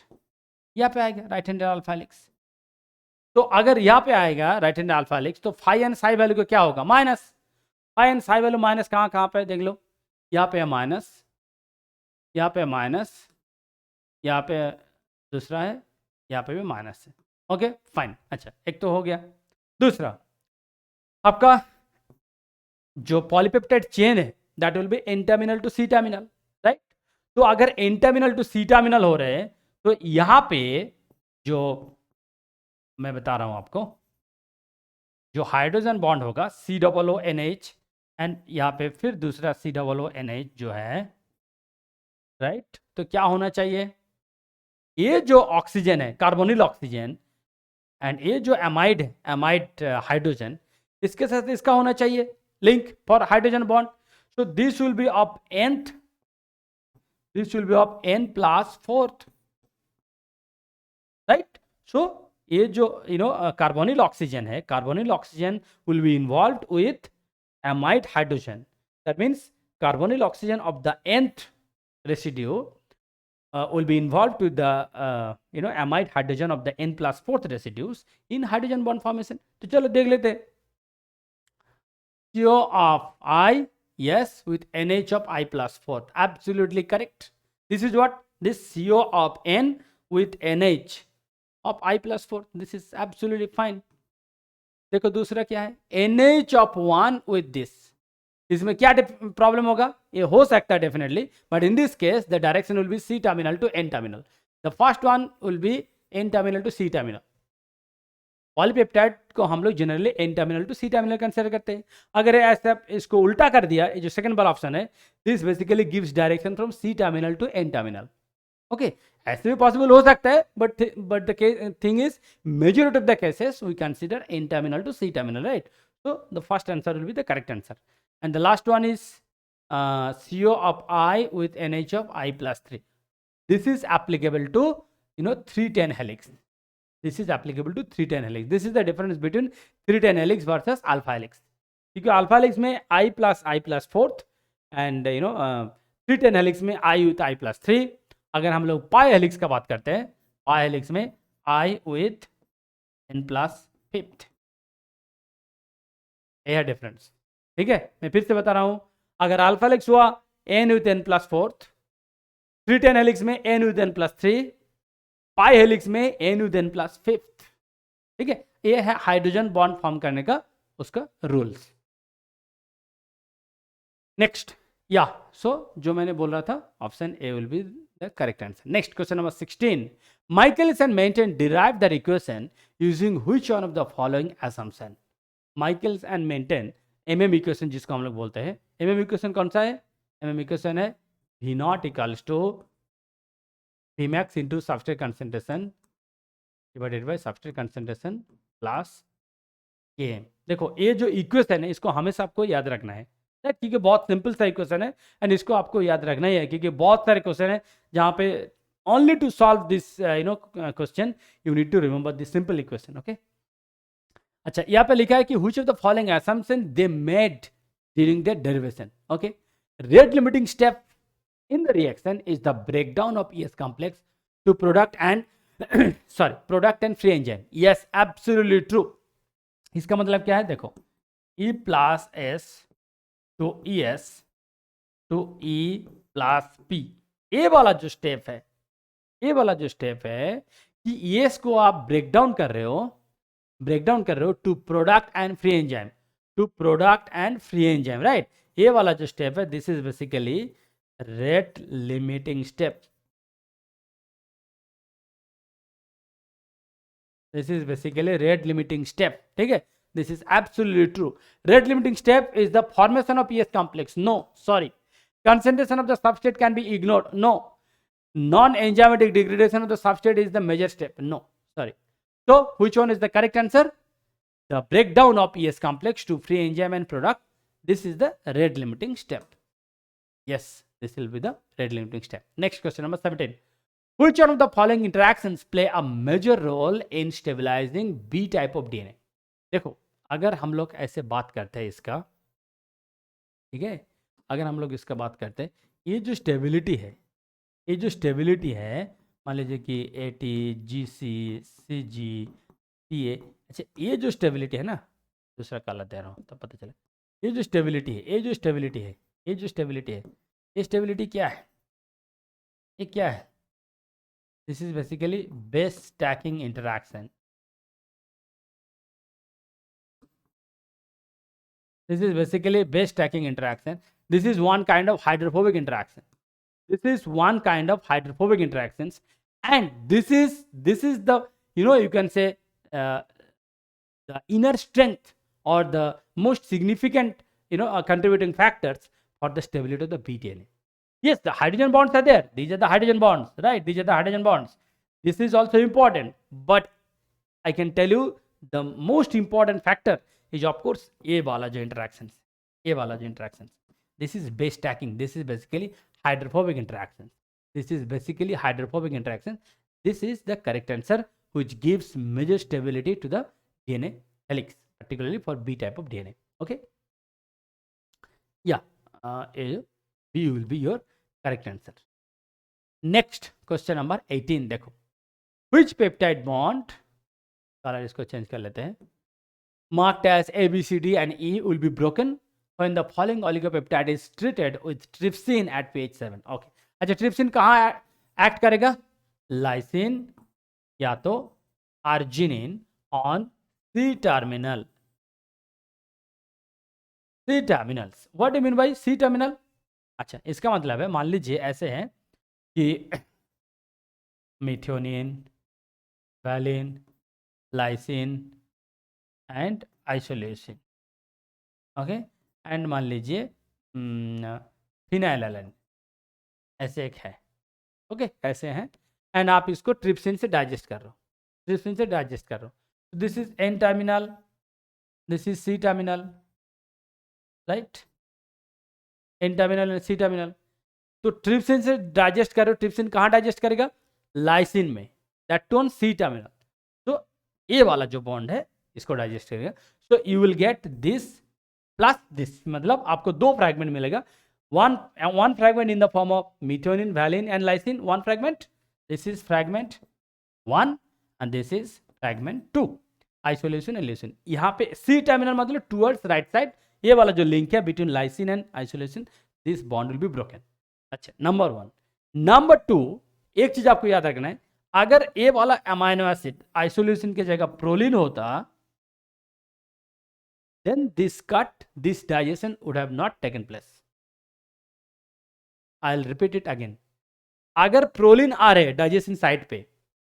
यहाँ पे आएगा राइट हैंडेड अल्फा हेलिक्स। तो अगर यहाँ पे आएगा राइट हैंडेड अल्फा हेलिक्स, तो फाई एंड साई वैल्यू को क्या होगा, minus, phi and psi value minus कहाँ पे देख लो, यहाँ पे माइनस, यहाँ पे माइनस, यहाँ पे दूसरा है, यहाँ पे भी माइनस है। ओके फाइन, अच्छा एक तो हो गया। दूसरा, आपका जो पॉलीपेप्टाइड चेन है that will be N terminal to C terminal, right. तो अगर N terminal to C terminal हो रहे हैं तो यहां पे जो मैं बता रहा हूं आपको, जो हाइड्रोजन बॉन्ड होगा COONH, एंड यहाँ पे फिर दूसरा COONH जो है, राइट। तो क्या होना चाहिए, ये जो ऑक्सीजन है कार्बोनिल ऑक्सीजन, एंड ये जो एमाइड है, एमाइड हाइड्रोजन, इसके साथ इसका होना चाहिए link for hydrogen bond. So this will be of nth, this will be of n plus fourth, right. So ये जो कार्बोनिल ऑक्सीजन है, carbonyl oxygen will be involved with amide hydrogen. That means carbonyl oxygen of the nth residue will be involved with the amide hydrogen of the n plus fourth residues in hydrogen bond formation. तो चलो देख लेते हैं। CO of I, yes, with NH of I plus fourth, absolutely correct. This is what, this CO of N with NH of I plus fourth, this is absolutely fine. देखो दूसरा क्या है, NH of 1 with this, इसमें क्या problem होगा, ये हो सकता है definitely, but in this case the direction will be C terminal to N terminal, the first one will be N terminal to C terminal. Polypeptide को हम लोग generally N terminal to C terminal consider करते हैं। अगर ऐसा इसको उल्टा कर दिया, ये जो सेकंड वाला ऑप्शन है, this basically gives direction from C terminal to N terminal. Okay, ऐसे भी पॉसिबल हो सकता है, but the thing is majority of the cases we consider N terminal to C terminal, right. So the first answer will be the correct answer, and the last one is CO of I with NH of I plus 3. This is applicable to 310 helix. This is applicable to 310 helix. This is the difference between 310 helix versus alpha helix. क्योंकि alpha helix में I plus fourth, and 310 helix में I with I plus 3. अगर हम लोग pi helix का बात करते हैं, pi helix में I with n plus fifth, यह है डिफरेंस। ठीक है, मैं फिर से बता रहा हूं, अगर अल्फा हेलिक्स हुआ n with n plus fourth, 310 helix में n with n plus 3, pi helix में n with n plus fifth. ठीक है, ये है हाइड्रोजन बॉन्ड फॉर्म करने का उसका रूल्स। नेक्स्ट, या सो जो मैंने बोल रहा था, option A will be the correct answer. Next question number 16, Michaelis and Menten derive the equation using which one of the following assumption. Michaelis and Menten MM equation जिसको हम लोग बोलते हैं, MM इक्वेशन कौन सा है, MM इक्वेशन है V naught equals to Vmax into substrate concentration divided by substrate concentration plus Km। देखो ये जो इक्वेशन है इसको हमेशा आपको याद रखना है, क्योंकि बहुत सिंपल सा इक्वेशन है, एंड इसको आपको याद रखना ही है, क्योंकि बहुत सारे क्वेश्चन है जहाँ पे only to solve this question you need to remember this simple equation. Okay, अच्छा यहाँ पे लिखा है कि which of the following assumption they made during their derivation। okay, rate limiting step in the reaction is the breakdown of ES complex to product and product and free enzyme। yes, absolutely true। इसका मतलब क्या है, देखो E plus S to ES to E plus P, ये वाला जो step है, ये वाला जो स्टेप है कि ES को आप ब्रेकडाउन कर रहे हो to product and free enzyme, to product and free enzyme, right. ये वाला जो स्टेप है, this is basically rate limiting step. This is basically rate limiting step. ठीक है, this is absolutely true. Rate limiting step is the formation of ES complex. No, sorry, concentration of the substrate can be ignored। no, non-enzymatic degradation of the substrate is the major step। no, sorry। So which one is the correct answer? The breakdown of ES complex to free enzyme and product, this is the rate limiting step। yes, this will be the rate limiting step। next question number 17, which one of the following interactions play a major role in stabilizing B type of DNA। देखो अगर हम लोग ऐसे बात करते हैं इसका, ठीक है, अगर हम लोग इसका बात करते हैं, ये जो स्टेबिलिटी है, ये जो स्टेबिलिटी है, मान लीजिए कि AT, GC, CG, TA, अच्छा ये जो स्टेबिलिटी है ना, दूसरा काला दे रहा हूँ तब पता चला, ये जो स्टेबिलिटी है, ये जो स्टेबिलिटी है, ये जो स्टेबिलिटी है, ये स्टेबिलिटी क्या है, ये क्या है, this is basically base stacking interaction. This is basically base stacking interaction, This is one kind of hydrophobic interaction. This is one kind of hydrophobic interactions, and this is the, you can say, the inner strength or the most significant, contributing factors for the stability of the bDNA. Yes, the hydrogen bonds are there. These are the hydrogen bonds, right? These are the hydrogen bonds. This is also important, but I can tell you the most important factor is, of course, ये वाला जो interactions, ये वाला जो interactions. This is base stacking. This is basically hydrophobic interactions. This is basically hydrophobic interactions. This is the correct answer, which gives major stability to the DNA helix, particularly for B type of DNA. Okay. Yeah, B will be your correct answer. Next question number 18 देखो. Which peptide bond, colour इसको change कर लेते हैं, marked as A, B, C, D and E will be broken when the following oligopeptide is treated with trypsin at pH 7. Okay. अच्छा, trypsin कहाँ act करेगा? Lysine या तो arginine on C terminal. C terminals. What do you mean by C terminal? अच्छा, इसका मतलब है, मान लीजिए ऐसे है कि methionine, valine, lysine and isoleucine. Okay. And मान लीजिए फिनाइलएलाइन, ऐसे एक है. ओके, ऐसे हैं, एंड आप इसको ट्रिप्सिन से डाइजेस्ट कर रहे हो, ट्रिप्सिन से डाइजेस्ट कर रहे हो. This is N terminal, this is C terminal, right? N terminal and C terminal. तो ट्रिप्सिन से डाइजेस्ट कर रहे हो. ट्रिप्सिन कहाँ डाइजेस्ट करेगा? लाइसिन में, that too on C terminal. तो ये वाला जो बॉन्ड है इसको डाइजेस्ट करेगा. So you will get this plus this, मतलब आपको दो फ्रैगमेंट मिलेगा. one fragment in the form of methionine, valine and lysine. One fragment. This is fragment 1 and this is fragment 2. Isolation and lysine. यहाँ पे C terminal मतलब towards right side. ये वाला जो link है between lysine and isolation, this bond will be broken. अच्छा, number 1. Number 2, एक चीज आपको याद रखना है, अगर ये वाला अमाइनो एसिड आइसोल्यूसिन की जगह प्रोलिन होता, then this digestion would have not taken place. I'll repeat it again. अगर प्रोलिन आ रहे डाइजेशन साइट पे,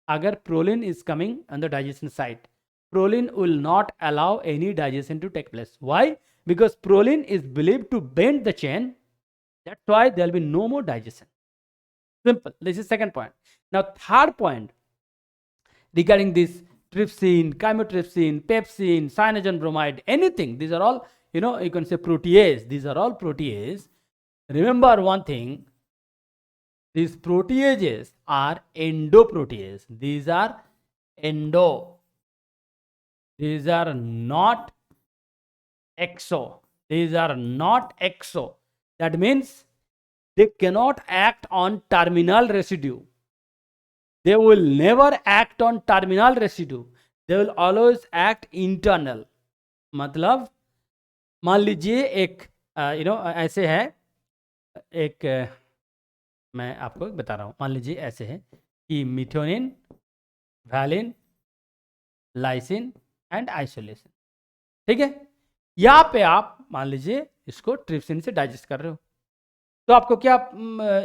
अगर proline is coming on the digestion site, proline will not allow any digestion to take place. Why? Because proline is believed to bend the chain. That's why there will be no more digestion. Simple. This is second point. Now third point regarding this trypsin, chymotrypsin, pepsin, cyanogen bromide, anything, these are all, you can say protease. These are all protease. Remember one thing, these proteases are endoprotease. These are endo. These are not exo. These are not exo. That means they cannot act on terminal residue. They will never act on terminal residue. They will always act internal. मतलब मान लीजिए एक ऐसे है, एक मैं आपको बता रहा हूँ. मान लीजिए ऐसे है कि methionine, valine, lysine and isolation. ठीक है. यहाँ पे आप मान लीजिए इसको ट्रिप्सिन से डाइजेस्ट कर रहे हो, तो आपको क्या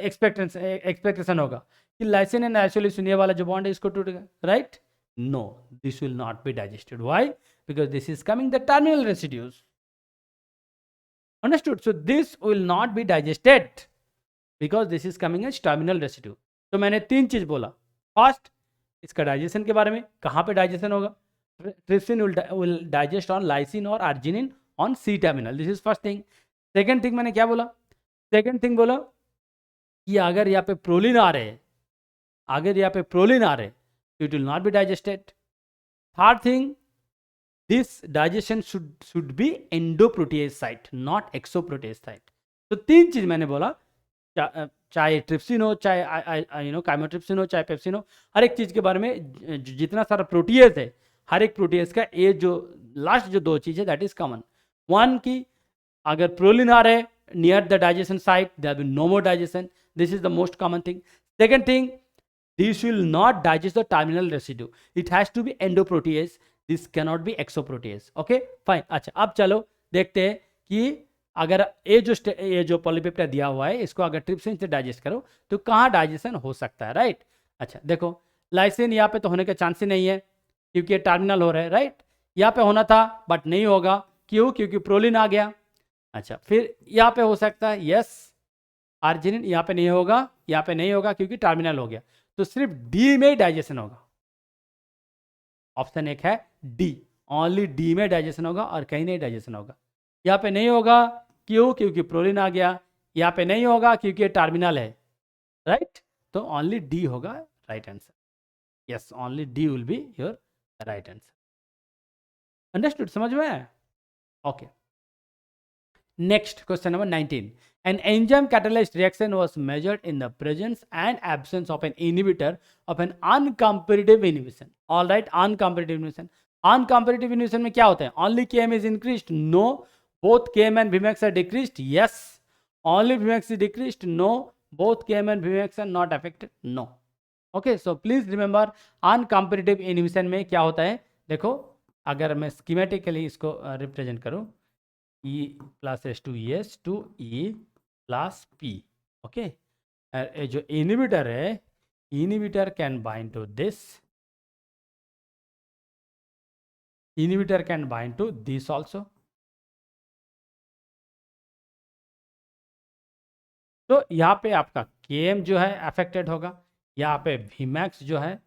एक्सपेक्टेशन होगा कि लाइसिन एंड आइसोलेशन, ये वाला जो बॉन्ड है इसको टूटेगा, राइट? No, this will not be digested. Why? Because this is coming the terminal residues. Understood? So this will not be digested because this is coming as terminal residue. तो मैंने तीन चीज बोला. फर्स्ट, इसका डाइजेशन के बारे में, कहाँ पे डाइजेशन होगा? Trypsin will digest on lysine और arginine on C terminal. This is first thing. Second thing मैंने क्या बोला? सेकेंड थिंग बोला कि अगर यहाँ पे प्रोलिन आ रहे, अगर यहाँ पे प्रोलिन आ रहे, तो it will not be digested. Third thing, this digestion should be endoprotease site, not exoprotease site. तो तीन चीज मैंने बोला, चाहे ट्रिप्सिन हो, चाहे काइमोट्रिप्सिन हो, चाहे पेप्सिन हो, हर एक चीज के बारे में जितना सारा प्रोटीएज है, हर एक प्रोटीएज का ये जो लास्ट जो दो चीज है दैट इज कॉमन. वन की अगर प्रोलिन आ रहे near the digestion site, there will be no more digestion. This is the most common thing. Second thing, this will not digest the terminal residue. It has to be endoprotease. This cannot be exoprotease. Okay, fine. अच्छा, अब चलो देखते हैं कि अगर ये जो polypeptide दिया हुआ है इसको अगर ट्रिप्सिन से डाइजेस्ट करो तो कहाँ डाइजेशन हो सकता है, राइट। अच्छा देखो, लाइसिन यहाँ पे तो होने के चांस ही नहीं है क्योंकि ये टर्मिनल हो रहा है, राइट। यहाँ पे होना था बट नहीं होगा, क्यों? क्योंकि प्रोलिन आ गया। अच्छा फिर यहाँ पे हो सकता है, यस, आर्जिनिन। यहाँ पे नहीं होगा, यहाँ पे नहीं होगा क्योंकि टर्मिनल हो गया, तो सिर्फ डी में ही डाइजेशन होगा। ऑप्शन एक है डी, ओनली डी में डाइजेशन होगा और कहीं नहीं डाइजेशन होगा। यहाँ पे नहीं होगा, क्यों? क्योंकि प्रोलिन आ गया। यहाँ पे नहीं होगा क्योंकि टर्मिनल है, राइट। तो ओनली डी होगा right answer. Yes, only D will be your right answer. Understood? समझ में आया? Okay. Next, question number 19. An enzyme catalyzed reaction was measured in the presence and absence of an inhibitor of an uncompetitive inhibition. All right, uncompetitive inhibition. Uncompetitive inhibition में क्या होता है? Only Km is increased? No. Both Km and Vmax are decreased? Yes. Only Vmax is decreased? No. Both Km and Vmax are not affected? No. Okay, so please remember uncompetitive inhibition में क्या होता है? देखो, अगर मैं schematically इसको represent करूँ, E plus H2S to E plus P. ओके, जो इनहिबिटर है, inhibitor can bind to this, inhibitor can bind to this also. तो यहाँ पे आपका Km जो है अफेक्टेड होगा, यहाँ पे Vmax जो है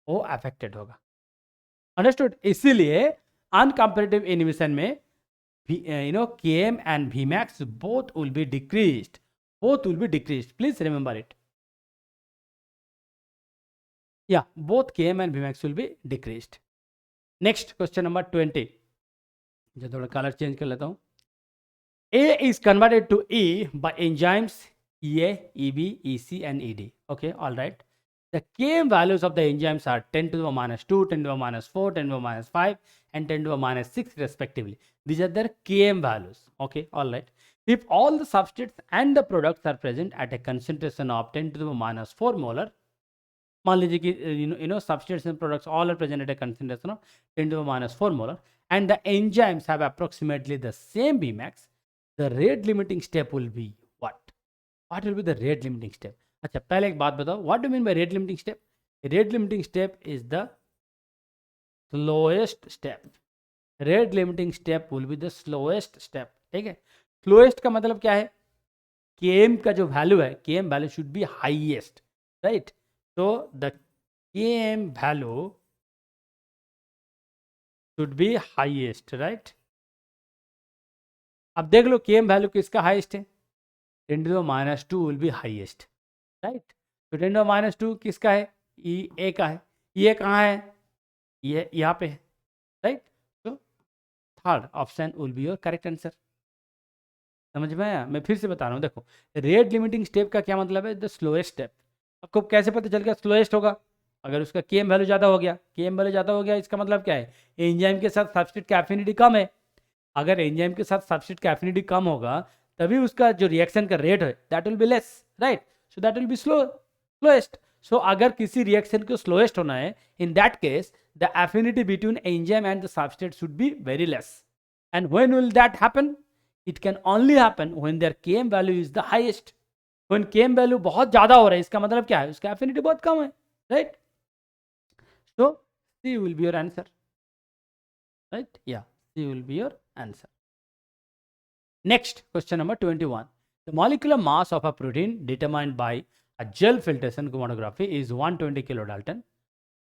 वो अफेक्टेड होगा। अंडरस्टूड? इसीलिए अनकम्पेरेटिव इनहिबिशन में Km and Vmax both will be decreased. Both will be decreased. Please remember it. Yeah, both Km and Vmax will be decreased. Next, question number 20. जो थोड़ा कलर चेंज कर लेता हूँ। A is converted to E by enzymes EA, EB, EC and ED. Okay, all right. The Km values of the enzymes are 10 to the minus 2, 10 to the minus 4, 10 to the minus 5 and 10 to the minus 6 respectively. These are their Km values. Okay, all right. If all the substrates and the products are present at a concentration of 10 to the minus 4 molar, मान लीजिए कि substrates and products all are present at a concentration of 10 to the minus 4 molar and the enzymes have approximately the same Vmax, the rate limiting step will be what? What will be the rate limiting step? अच्छा, पहले एक बात बताओ, what do you mean by rate limiting step? Rate limiting step is the slowest step. Rate limiting step will be the slowest step. ठीक है, slowest का मतलब क्या है? Km का जो वैल्यू है, Km value should be highest, right. तो the Km value should be highest, right. अब देख लो Km वैल्यू किसका हाईएस्ट है? 10 to the minus 2 will be highest, right. तो 10 to the minus 2 किसका है? ए का है। ये कहाँ है? ये यहाँ पे है, राइट। तो third option will be your correct answer. समझ में आया? मैं फिर से बता रहा हूँ, देखो रेट लिमिटिंग स्टेप का क्या मतलब है? The slowest step. आपको कैसे पता चल गया स्लोएस्ट होगा? अगर उसका Km वैल्यू ज़्यादा हो गया, Km वैल्यू ज़्यादा हो गया इसका मतलब क्या है? एंजाइम के साथ सब्सट्रेट की एफिनिटी कम है। अगर एंजाइम के साथ सब्सट्रेट की एफिनिटी कम होगा तभी उसका जो रिएक्शन का रेट है that will be less, right. So that will be slowest. So अगर किसी रिएक्शन को स्लोएस्ट होना है, in that case the affinity between enzyme and the substrate should be very less. And when will that happen? It can only happen when there Km value is the highest. When Km value बहुत ज्यादा हो रहा है इसका मतलब क्या है? उसका एफिनिटी बहुत कम है, right. So C will be your answer, right? Yeah, C will be your answer. Next, question number 21. The molecular mass of a protein determined by a gel filtration chromatography is 120 kilodalton.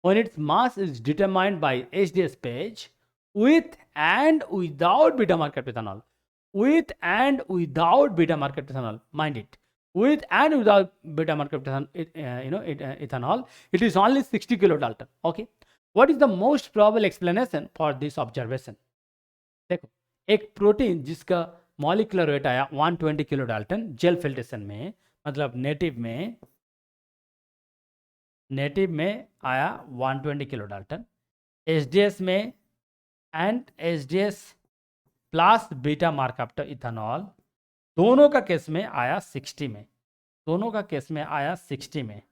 When its mass is determined by HDS page with and without beta marker ethanol. With and without beta marker ethanol. Mind it. With and without beta marker ethanol, it is only 60 kilodalton. Okay. What is the most probable explanation for this observation? देखो, एक protein जिसका molecular weight आया 120 kilo Dalton gel filtration में, मतलब native में आया 120 kilo Dalton, HDS में and HDS plus beta मार्कअप्टर ethanol दोनों का केस में आया 60 में, दोनों का केस में आया 60 में,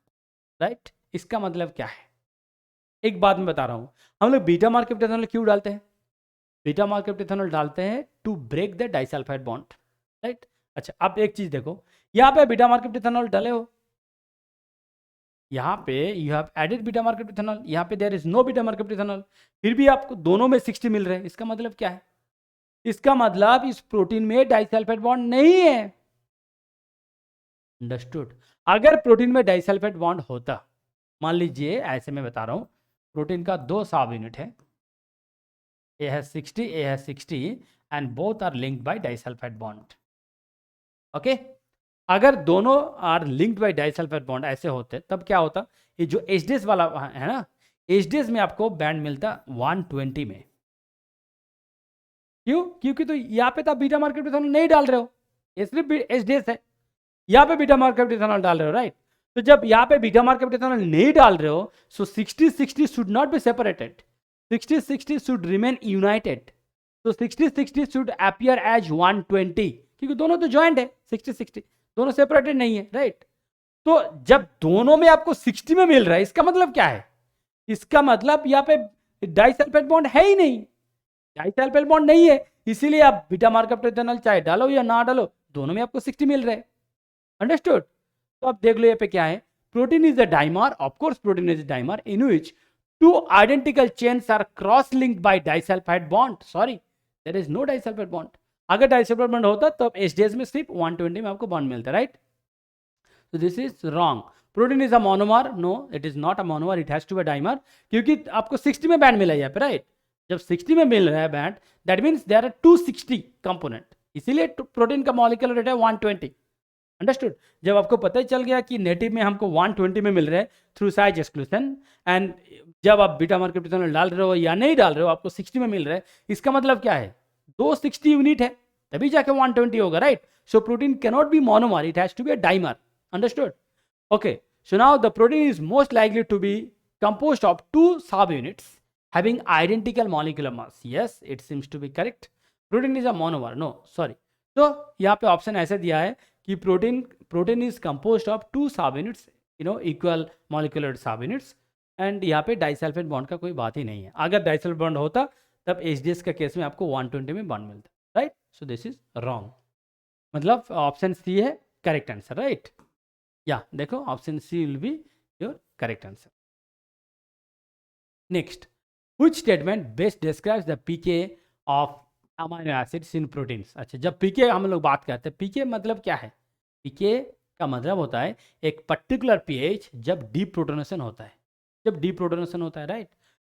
राइट। इसका मतलब क्या है? एक बात मैं बता रहा हूँ, हम लोग बीटा मार्कअप्टर इथेनॉल क्यों डालते हैं? बीटा मार्कअप्टर इथेनॉल डालते हैं to break the disulphide bond, right. अच्छा, अब एक चीज देखो, यहाँ पे बीटा मार्केट इथेनॉल डाले हो, यहाँ पे you have added beta mercaptoethanol, यहाँ पे there is no beta mercaptoethanol, फिर भी आपको दोनों में 60 मिल रहे हैं। इसका मतलब क्या है? इसका मतलब इस प्रोटीन में डाइसल्फाइड बॉन्ड नहीं है। अंडरस्टूड। अगर प्रोटीन में डाइसल्फाइड बॉन्ड होता, मान लीजिए ऐसे मैं बता रहा हूं, प्रोटीन का 2 सब यूनिट है, A has 60, A has 60 and both are linked by disulphide bond. Okay, अगर दोनों are linked by disulphide bond ऐसे होते, तब क्या होता? ये जो एचडीएस वाला है ना, एचडीएस में आपको बैंड मिलता 120 में। क्यों? क्योंकि तो यहाँ पे तो आप बीटा मार्केट इथेनॉल नहीं डाल रहे हो, ये सिर्फ एचडीएस है, यहाँ पे बीटा मार्केट इथेनॉल डाल रहे हो, राइट? तो जब यहाँ पे बीटा मार्केट इथेनॉल नहीं डाल रहे हो, सो 60-60 should not be separated, 60-60 should remain United, तो 60-60 शुड अपीयर एज 120, क्योंकि दोनों तो ज्वाइंट है, 60-60 दोनों सेपरेटेड नहीं है, राइट? तो जब दोनों में आपको 60 में मिल रहा है, इसका मतलब क्या है? इसका मतलब यहाँ पे डाइसल्फाइड बॉन्ड है ही नहीं, डाइसल्फाइड बॉन्ड नहीं है, इसीलिए आप बीटा मार्केट इथेनॉल चाहे डालो या ना डालो, दोनों में आपको 60 मिल रहा है। अंडरस्टूड? तो आप देख लो यहाँ पे क्या है, protein is a dimer, of course protein is a dimer in which two identical chains are cross linked by disulphide bond. Sorry, there is no disulphide bond. अगर डाइसल्फाइड बॉन्ड होता तो एचडीएस में सिर्फ 120 में आपको बॉन्ड मिलता, right? So this is wrong. Protein is a monomer. No, it is not a monomer. It has to be a dimer. क्योंकि आपको 60 में बैंड मिला है यहाँ पे, राइट? जब 60 में मिल रहा है band, that means there are 260 component, इसीलिए प्रोटीन का मॉलिक्यूलर रेट है 120। अंडरस्टूड? जब आपको पता ही चल गया कि नेटिव में हमको 120 में मिल रहा है थ्रू साइज एक्सक्लूशन, एंड जब आप बीटा मार्केट इथेनॉल डाल रहे हो या नहीं डाल रहे हो, आपको 60 में मिल रहा है, इसका मतलब क्या है? 260 यूनिट है, तभी जाके 120 होगा, right? So protein cannot be monomer, it has to be a dimer. Understood? Okay, so now the protein is most likely to be composed of 2 subunits having identical molecular mass. Yes, it seems to be correct. Protein is a monomer. No, sorry. तो यहाँ पे option ऐसे दिया है कि protein is composed of 2 subunits, equal molecular subunits, and यहाँ पे disulphide bond का कोई बात ही नहीं है। अगर डाइसल्फाइड बॉन्ड होता तब एचडीएस का केस में आपको 120 में बॉन्ड मिलता, right? So this is wrong, मतलब ऑप्शन सी है करेक्ट आंसर, राइट? Yeah, देखो option C will be your correct answer. Next, which statement best describes the pK of amino acids in proteins? अच्छा, जब pK हम लोग बात करते हैं, pK मतलब क्या है? pK का मतलब होता है एक पर्टिकुलर pH जब डीप्रोटोनेशन होता है, जब डीप्रोटोनेशन होता है, राइट?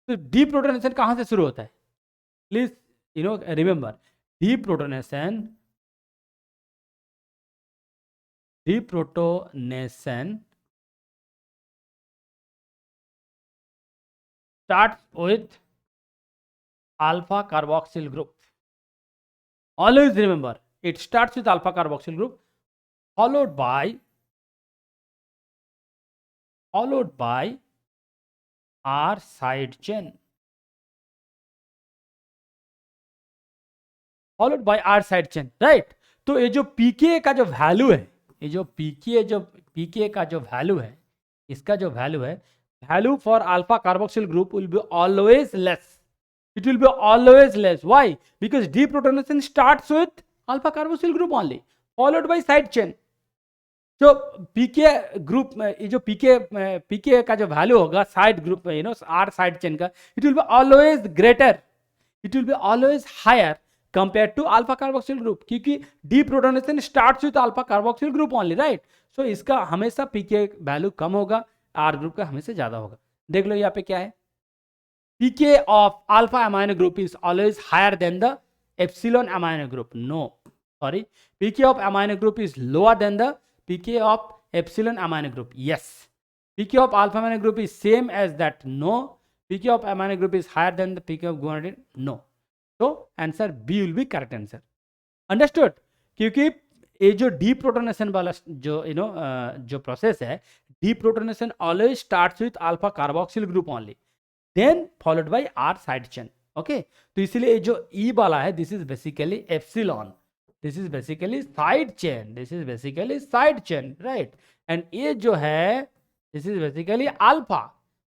तो डीप्रोटोनेशन कहाँ से शुरू होता है? Please remember, deprotonation starts with alpha carboxyl group. Always remember, it starts with alpha carboxyl group followed by R side chain, followed by R side chain, right? तो ये जो pK का जो वैल्यू है, ये जो pK का जो वैल्यू है, इसका जो वैल्यू है, value for alpha carboxyl group will be always less. It will be always less. Why? Because deprotonation starts with alpha carboxyl group only, followed by side chain. So pK group में ये जो pK का जो value होगा side group में, R side chain का, it will be always greater, it will be always higher compared to alpha carboxyl group, क्योंकि deprotonation starts with alpha carboxyl group only, right? So इसका हमेशा pK value कम होगा, R group का हमेशा ज्यादा होगा। देख लो यहाँ पे क्या है, pK of alpha amino group is always higher than the epsilon amino group. No, sorry, pK of amino group is lower than the pK of epsilon amino group. Yes, pK of alpha amino group is same as that. No, pK of amino group is higher than the pK of guanidine. No, so answer B will be correct answer. Understood? क्योंकि ये जो deprotonation वाला जो process है, deprotonation always starts with alpha carboxyl group only, then followed by R side chain. Okay, तो इसलिए जो E वाला है, this is basically epsilon, this is basically side chain, this is basically side chain, right? And ये जो है, this is basically alpha,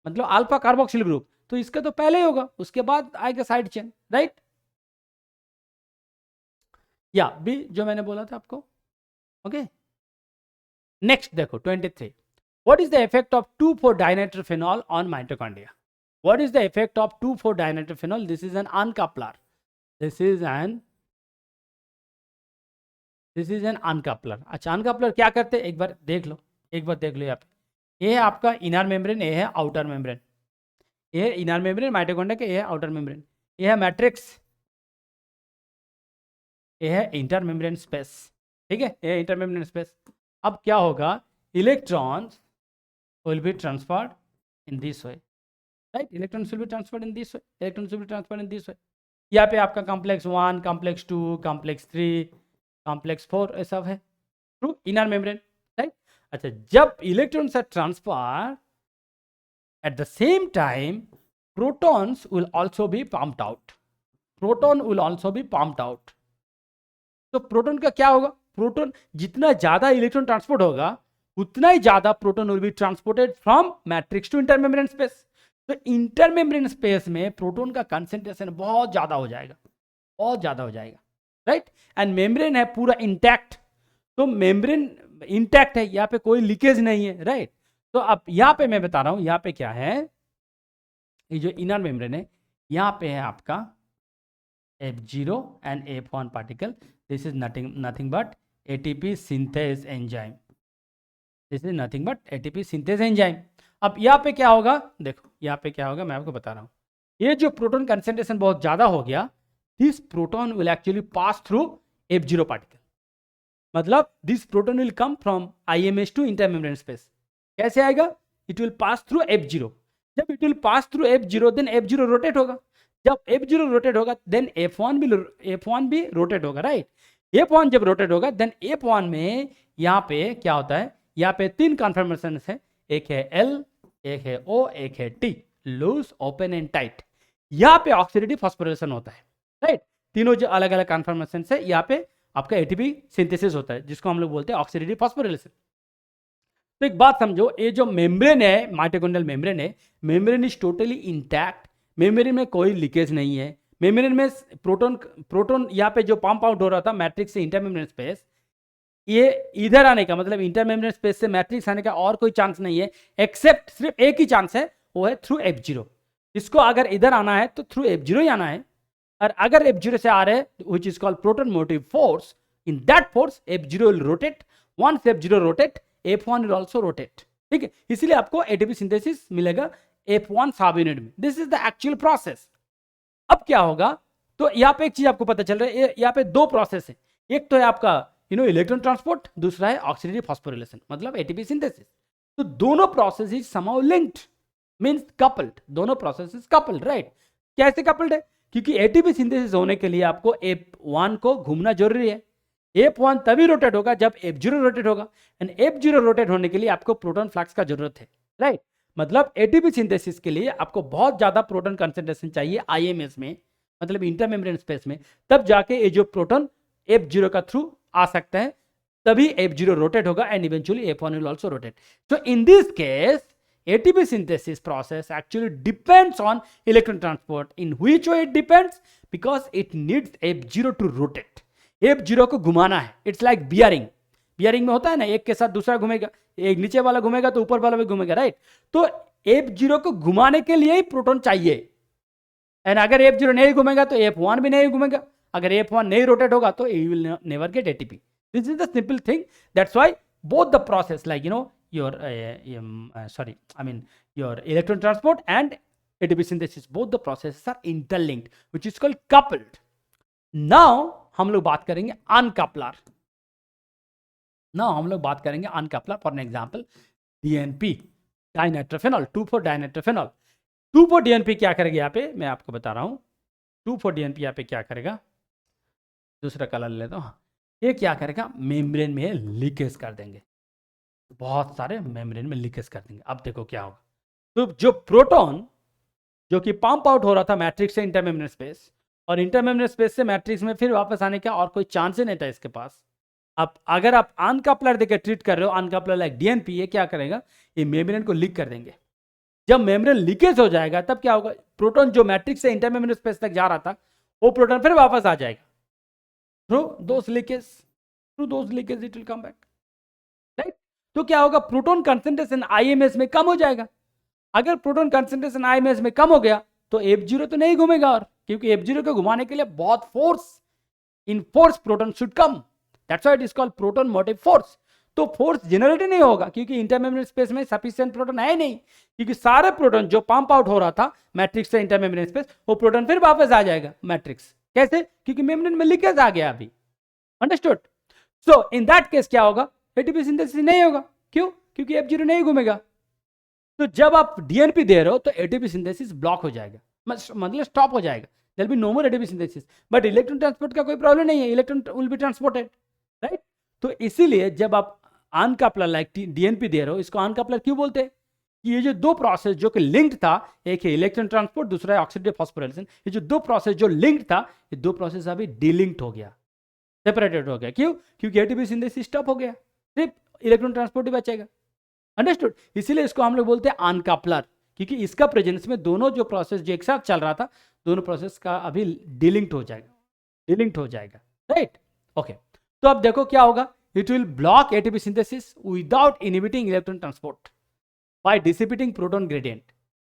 मतलब alpha carboxyl group, तो इसका तो पहले ही होगा, उसके बाद आएगा साइड चेन, राइट? या बी जो मैंने बोला था आपको। ओके, नेक्स्ट देखो 23, what is the effect of two four dinitrophenol on mitochondria? What is the effect of two four dinitrophenol? This is an uncoupler, this is an uncoupler. अच्छा, अनकपलर क्या करते हैं एक बार देख लो, यहाँ पे ये है आपका इनर मेम्ब्रेन, ये है आउटर मेम्ब्रेन, ये इनर मेम्ब्रेन माइटोकॉन्ड्रिया के, ये है आउटर मेम्ब्रेन, ये है मैट्रिक्स, ये है इंटर मेम्ब्रेन स्पेस। ठीक है, ये इंटर मेम्ब्रेन स्पेस। अब क्या होगा, electrons will be transferred in this way, right? Electrons will be transferred in this way, electrons will be transferred in this way. यहाँ पे आपका कॉम्प्लेक्स 1, कॉम्प्लेक्स 2, कॉम्प्लेक्स 3, कॉम्प्लेक्स 4 ये सब है थ्रू इनर मेम्ब्रेन, राइट? अच्छा, जब electrons are transfer at the same time, protons will also be pumped out, proton will also be pumped out. तो proton का क्या होगा, प्रोटॉन जितना ज्यादा इलेक्ट्रॉन ट्रांसपोर्ट होगा उतना ही ज्यादा proton will be transported from matrix to intermembrane space. तो इंटरमेम्ब्रेन स्पेस में प्रोटॉन का कंसेंट्रेशन बहुत ज्यादा हो जाएगा, बहुत ज्यादा हो जाएगा, राइट? एंड मेम्ब्रेन है पूरा इंटैक्ट, तो मेम्ब्रेन इंटैक्ट है, यहाँ पे कोई लीकेज नहीं है, राइट? तो अब यहाँ पे मैं बता रहा हूं, यहाँ पे क्या है, ये जो इनर मेम्ब्रेन है, यहाँ पे है आपका F0 and F1 particle. This is nothing but ATP synthase enzyme. This is nothing but ATP synthase enzyme. अब यहाँ पे क्या होगा, देखो यहाँ पे क्या होगा, मैं आपको बता रहा हूँ। ये जो प्रोटॉन कंसेंट्रेशन बहुत ज्यादा हो गया, this proton will actually pass through F0 particle, मतलब this proton will come from IMS to intermembrane space. कैसे आएगा, it will pass through F0। जब it will pass through F0, then F0 rotate होगा, जब F0 रोटेट होगा then F1 भी rotate होगा, right? F1 जब रोटेट होगा देन F1 में यहाँ पे क्या होता है, यहाँ पे 3 कन्फर्मेशन है, एक है L, एक है O, एक है T, loose, open and tight. यहाँ पे ऑक्सीडेटिव फॉस्फोरिलेशन होता है, राइट? तीनों जो अलग अलग कन्फर्मेशन से यहाँ पे आपका ATP सिंथेसिस होता है, जिसको हम लोग बोलते हैं ऑक्सीडेटिव फॉस्फोरिलेशन। तो एक बात समझो, ये जो मेम्ब्रेन है, माइटोकॉन्ड्रियल मेम्ब्रेन है, membrane is totally intact, membrane में कोई लीकेज नहीं है। मेम्ब्रेन में प्रोटॉन यहाँ पे जो पंप आउट हो रहा था मैट्रिक्स से इंटरमेम्ब्रेन स्पेस, ये इधर आने का मतलब इंटरमेम्ब्रेन स्पेस से मैट्रिक्स आने का और कोई चांस नहीं है, एक्सेप्ट सिर्फ एक ही चांस है, वो है थ्रू F0। इसको अगर इधर आना है तो थ्रू F0 ही आना है, और अगर F0 से आ रहे हैं which is called proton motive force, in that force F0 will rotate, once F0 rotate F1 will also rotate. ठीक है, इसलिए आपको ATP सिंथेसिस मिलेगा F1 सब यूनिट में। This is the actual process. अब क्या होगा, तो यहाँ पे एक चीज आपको पता चल रहा है, यहाँ पे 2 प्रोसेस है, एक तो है आपका इलेक्ट्रॉन ट्रांसपोर्ट, दूसरा है ऑक्सीडेटिव फॉस्फोरिलेशन मतलब ATP सिंथेसिस। तो दोनों process is somehow linked, means coupled, दोनों प्रोसेस इज कपल्ड, राइट? कैसे कपल्ड है, क्योंकि ATP सिंथेसिस होने के लिए आपको F1 को घूमना जरूरी है। F1 तभी रोटेट होगा जब F0 रोटेट होगा, एंड F0 रोटेट होने के लिए आपको प्रोटॉन फ्लक्स का जरूरत है, राइट? मतलब ATP सिंथेसिस के लिए आपको बहुत ज्यादा प्रोटॉन कंसेंट्रेशन चाहिए IMS में, मतलब इंटरमेम्ब्रेन स्पेस में, तब जाके ये जो प्रोटॉन F0 का थ्रू आ सकता है, तभी F0 रोटेट होगा and eventually F1 will also rotate. So in this case ATP synthesis process actually depends on electron transport. In which way it depends? Because it needs F0 to rotate. F0 को घुमाना है, it's like bearing, bearing में होता है ना, एक के साथ दूसरा घूमेगा, एक नीचे वाला घूमेगा तो ऊपर वाला भी घूमेगा, राइट? तो F0 को घुमाने के लिए ही प्रोटॉन चाहिए, एंड अगर F0 नहीं घूमेगा तो F1 भी नहीं घूमेगा, अगर F1 नहीं रोटेट होगा तो you will never get ATP. This is the simple thing. That's why both the process, like your your electron transport and ATP synthesis, both the processes are interlinked, which is called coupled. Now हम लोग बात करेंगे uncoupler. For an example DNP, dinitrophenol, two four dinitrophenol. 2,4-DNP क्या करेगा, यहाँ पे मैं आपको बता रहा हूँ। 2,4-DNP यहाँ पे क्या करेगा, दूसरा कलर लेता हूँ, ये क्या करेगा, मेम्ब्रेन में लीकेज कर देंगे, बहुत सारे मेम्ब्रेन में लीकेज कर देंगे। अब देखो क्या होगा, तो जो प्रोटॉन जो कि पंप आउट हो रहा था मैट्रिक्स से इंटरमेम्ब्रेन स्पेस, और इंटरमेम्ब्रेन स्पेस से मैट्रिक्स में फिर वापस आने का और कोई चांस ही नहीं था इसके पास। अब अगर आप अनकपलर देकर ट्रीट कर रहे हो, अनकपलर लाइक DNP, ये क्या करेगा, ये मेम्ब्रेन को लीक कर देंगे। जब मेम्ब्रेन लीकेज हो जाएगा तब क्या होगा, प्रोटॉन जो मैट्रिक्स से इंटरमेम्ब्रेन स्पेस तक जा रहा था वो प्रोटॉन फिर वापस आ जाएगा, through those leakage it will come back, right. तो क्या होगा, प्रोटॉन कंसेंट्रेशन आईएमएस में कम हो जाएगा। अगर प्रोटॉन कंसेंट्रेशन आईएमएस में कम हो गया तो F0 तो नहीं घूमेगा, और क्योंकि F0 को घुमाने के लिए बहुत force, in force proton should come, that's why it is called proton motive force. तो फोर्स जनरेट नहीं होगा क्योंकि इंटरमेम्ब्रेन स्पेस में सफिशिएंट प्रोटॉन है नहीं, क्योंकि सारे प्रोटॉन जो पंप आउट हो रहा था मैट्रिक्स से इंटरमेम्ब्रेन स्पेस, वो प्रोटॉन फिर वापस आ जाएगा मैट्रिक्स। कैसे? क्योंकि मेम्ब्रेन में लीकेज आ गया अभी, understood. So in that case क्या होगा, एटीपी सिंथेसिस नहीं होगा। क्यों? क्योंकि F0 नहीं घूमेगा। तो जब आप डीएनपी दे रहे हो तो एटीपी सिंथेसिस ब्लॉक हो जाएगा, मतलब स्टॉप हो जाएगा, there be no more ATP synthesis. But electron transport का कोई प्रॉब्लम नहीं है, electron will be transported, right. तो इसीलिए जब आप अनकपलर लाइक डीएनपी दे रहे हो, इसको अनकपलर क्यों बोलते हैं? कि ये जो दो प्रोसेस जो कि लिंक्ड था, एक है इलेक्ट्रॉन ट्रांसपोर्ट, दूसरा है ऑक्सीडेटिव फॉस्फोराइलेशन, ये जो दो प्रोसेस जो लिंक्ड था, ये दो प्रोसेस अभी डीलिंक्ड हो गया, सेपरेटेड हो गया। क्यों? क्योंकि एटीपी सिंथेसिस स्टॉप हो गया, सिर्फ इलेक्ट्रॉन ट्रांसपोर्ट ही बचेगा, अंडरस्टूड। इसीलिए इसको हम लोग बोलते हैं अनकपलर, क्योंकि इसका प्रेजेंस में दोनों जो प्रोसेस जो एक साथ चल रहा था, दोनों प्रोसेस का अभी डीलिंक्ड हो जाएगा, राइट। ओके, तो अब देखो क्या होगा, it will block ATP synthesis without inhibiting electron transport bye dissipating proton gradient.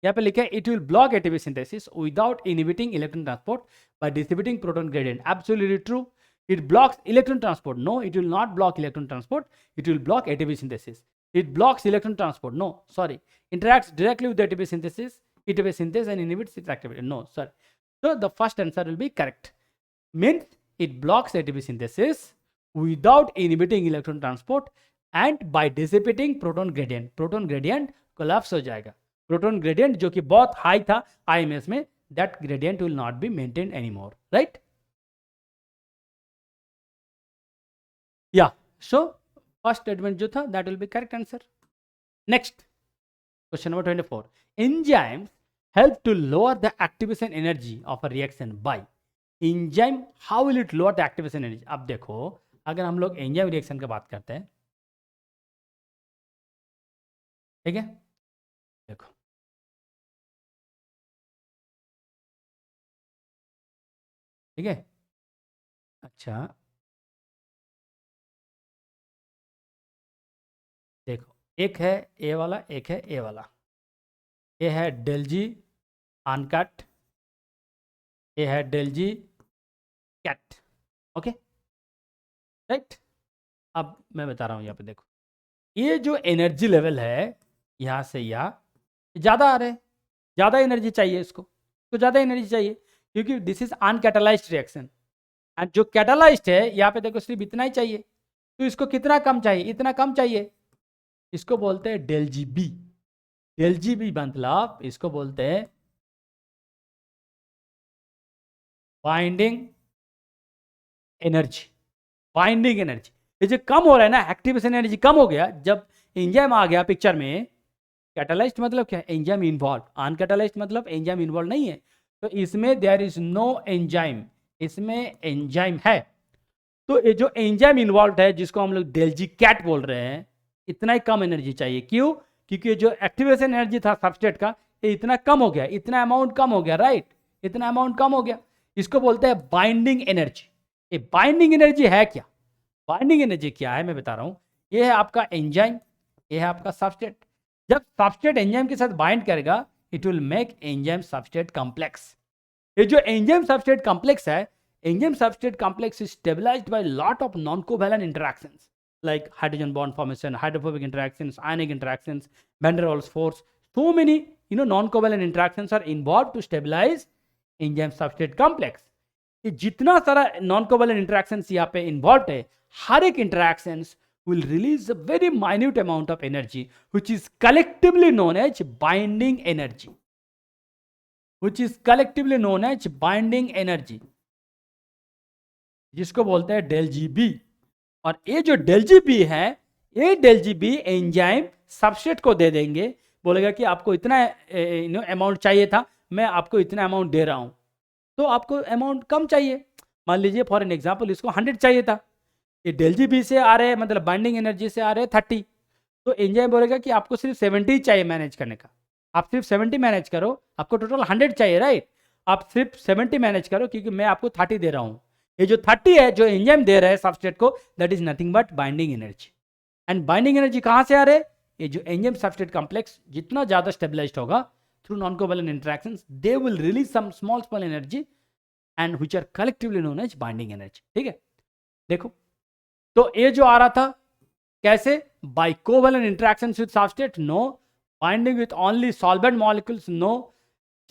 यहाँ पे लिखा है it will block ATP synthesis without inhibiting electron transport bye dissipating proton gradient. Absolutely true. It blocks electron transport. No, it will not block electron transport. It will block ATP synthesis. It blocks electron transport. No, sorry. Interacts directly with the ATP synthesis, ATP synthesis and inhibits its activity. No, sorry. So the first answer will be correct. Means it blocks ATP synthesis without inhibiting electron transport and by dissipating proton gradient. Proton gradient collapse हो जाएगा. Proton gradient जो कि बहुत high था IMS में, that gradient will not be maintained anymore. Right? Yeah, so first statement जो था that will be correct answer. Next, question number 24. Enzymes help to lower the activation energy of a reaction by. Enzyme, how will it lower the activation energy? अब देखो, अगर हम लोग enzyme reaction की बात करते हैं, ठीक है, देखो ठीक है, अच्छा देखो, एक है ए वाला, एक है ए वाला, ये है डेल जी अनकट, ये है डेल जी कैट, ओके, राइट। अब मैं बता रहा हूँ यहाँ पे देखो, ये जो एनर्जी लेवल है यहाँ से यहाँ ज़्यादा आ रहे हैं, ज़्यादा एनर्जी चाहिए इसको, तो ज़्यादा एनर्जी चाहिए क्योंकि this is uncatalysed reaction. And जो कैटलाइज्ड है यहाँ पे देखो सिर्फ इतना ही चाहिए, तो इसको कितना कम चाहिए? इतना कम चाहिए। इसको बोलते हैं del G B. Del G B मतलब इसको बोलते हैं बाइंडिंग एनर्जी। बाइंडिंग एनर्जी ये जो कम हो रहा है ना, एक्टिवेशन एनर्जी कम हो गया जब एंजाइम आ गया पिक्चर में। कैटलाइज्ड मतलब क्या? Enzyme involve. अनकैटलाइज्ड मतलब एंजाइम इन्वॉल्व नहीं है, तो इसमें देयर इज नो एंजाइम, इसमें एंजाइम है। तो ये जो एंजाइम इन्वॉल्व है जिसको हम लोग डेल जी कैट बोल रहे हैं, इतना ही कम एनर्जी चाहिए। क्यों? क्योंकि जो एक्टिवेशन एनर्जी था सबस्ट्रेट का, ये इतना कम हो गया, इतना अमाउंट कम हो गया, राइट, इतना अमाउंट कम हो गया। इसको बोलते हैं बाइंडिंग एनर्जी। ये बाइंडिंग एनर्जी है क्या? बाइंडिंग एनर्जी क्या है मैं बता रहा हूं। ये है आपका एंजाइम, ये है आपका सबस्ट्रेट। जब सबस्ट्रेट एंजाइम के साथ बाइंड करेगा, it will make enzyme substrate complex. ये जो एंजाइम सबस्ट्रेट कॉम्प्लेक्स है, enzyme substrate complex is stabilized by lot of non covalent interactions like hydrogen bond formation, hydrophobic interactions, ionic interactions, van der Waals force. So many non-covalent interactions are involved to stabilize enzyme substrate complex. ये जितना सारा non-covalent interactions यहाँ पे involved है, हर एक interactions will release a very minute amount of energy which is collectively known as binding energy. Which is collectively known as binding energy, जिसको बोलते हैं डेल जी बी। और ये जो डेल जी बी है, ये del G B enzyme substrate को दे देंगे, बोलेगा कि आपको इतना अमाउंट चाहिए था, मैं आपको इतना अमाउंट दे रहा हूँ। तो आपको अमाउंट कम चाहिए, मान लीजिए फॉर एन एग्जांपल इसको 100 चाहिए था, ये डेल जी बी से आ रहे हैं, मतलब बाइंडिंग एनर्जी से आ रहे हैं 30, तो एंजाइम बोलेगा कि आपको सिर्फ 70 चाहिए मैनेज करने का, आप सिर्फ 70 मैनेज करो, आपको टोटल 100 चाहिए, राइट, आप सिर्फ 70 मैनेज करो क्योंकि मैं आपको 30 दे रहा हूँ। ये जो 30 है जो एंजाइम दे रहा है सबस्ट्रेट को, that is nothing but binding energy. And binding energy कहां से आ रहे हैं? ये जो एंजाइम सबस्ट्रेट कॉम्प्लेक्स जितना ज्यादा स्टेबलाइज्ड होगा through non covalent interactions, they will release some small energy and which are collectively known as binding energy. ठीक है, देखो तो ये जो आ रहा था कैसे? By covalent interactions with substrate, no. Binding with only solvent molecules, no.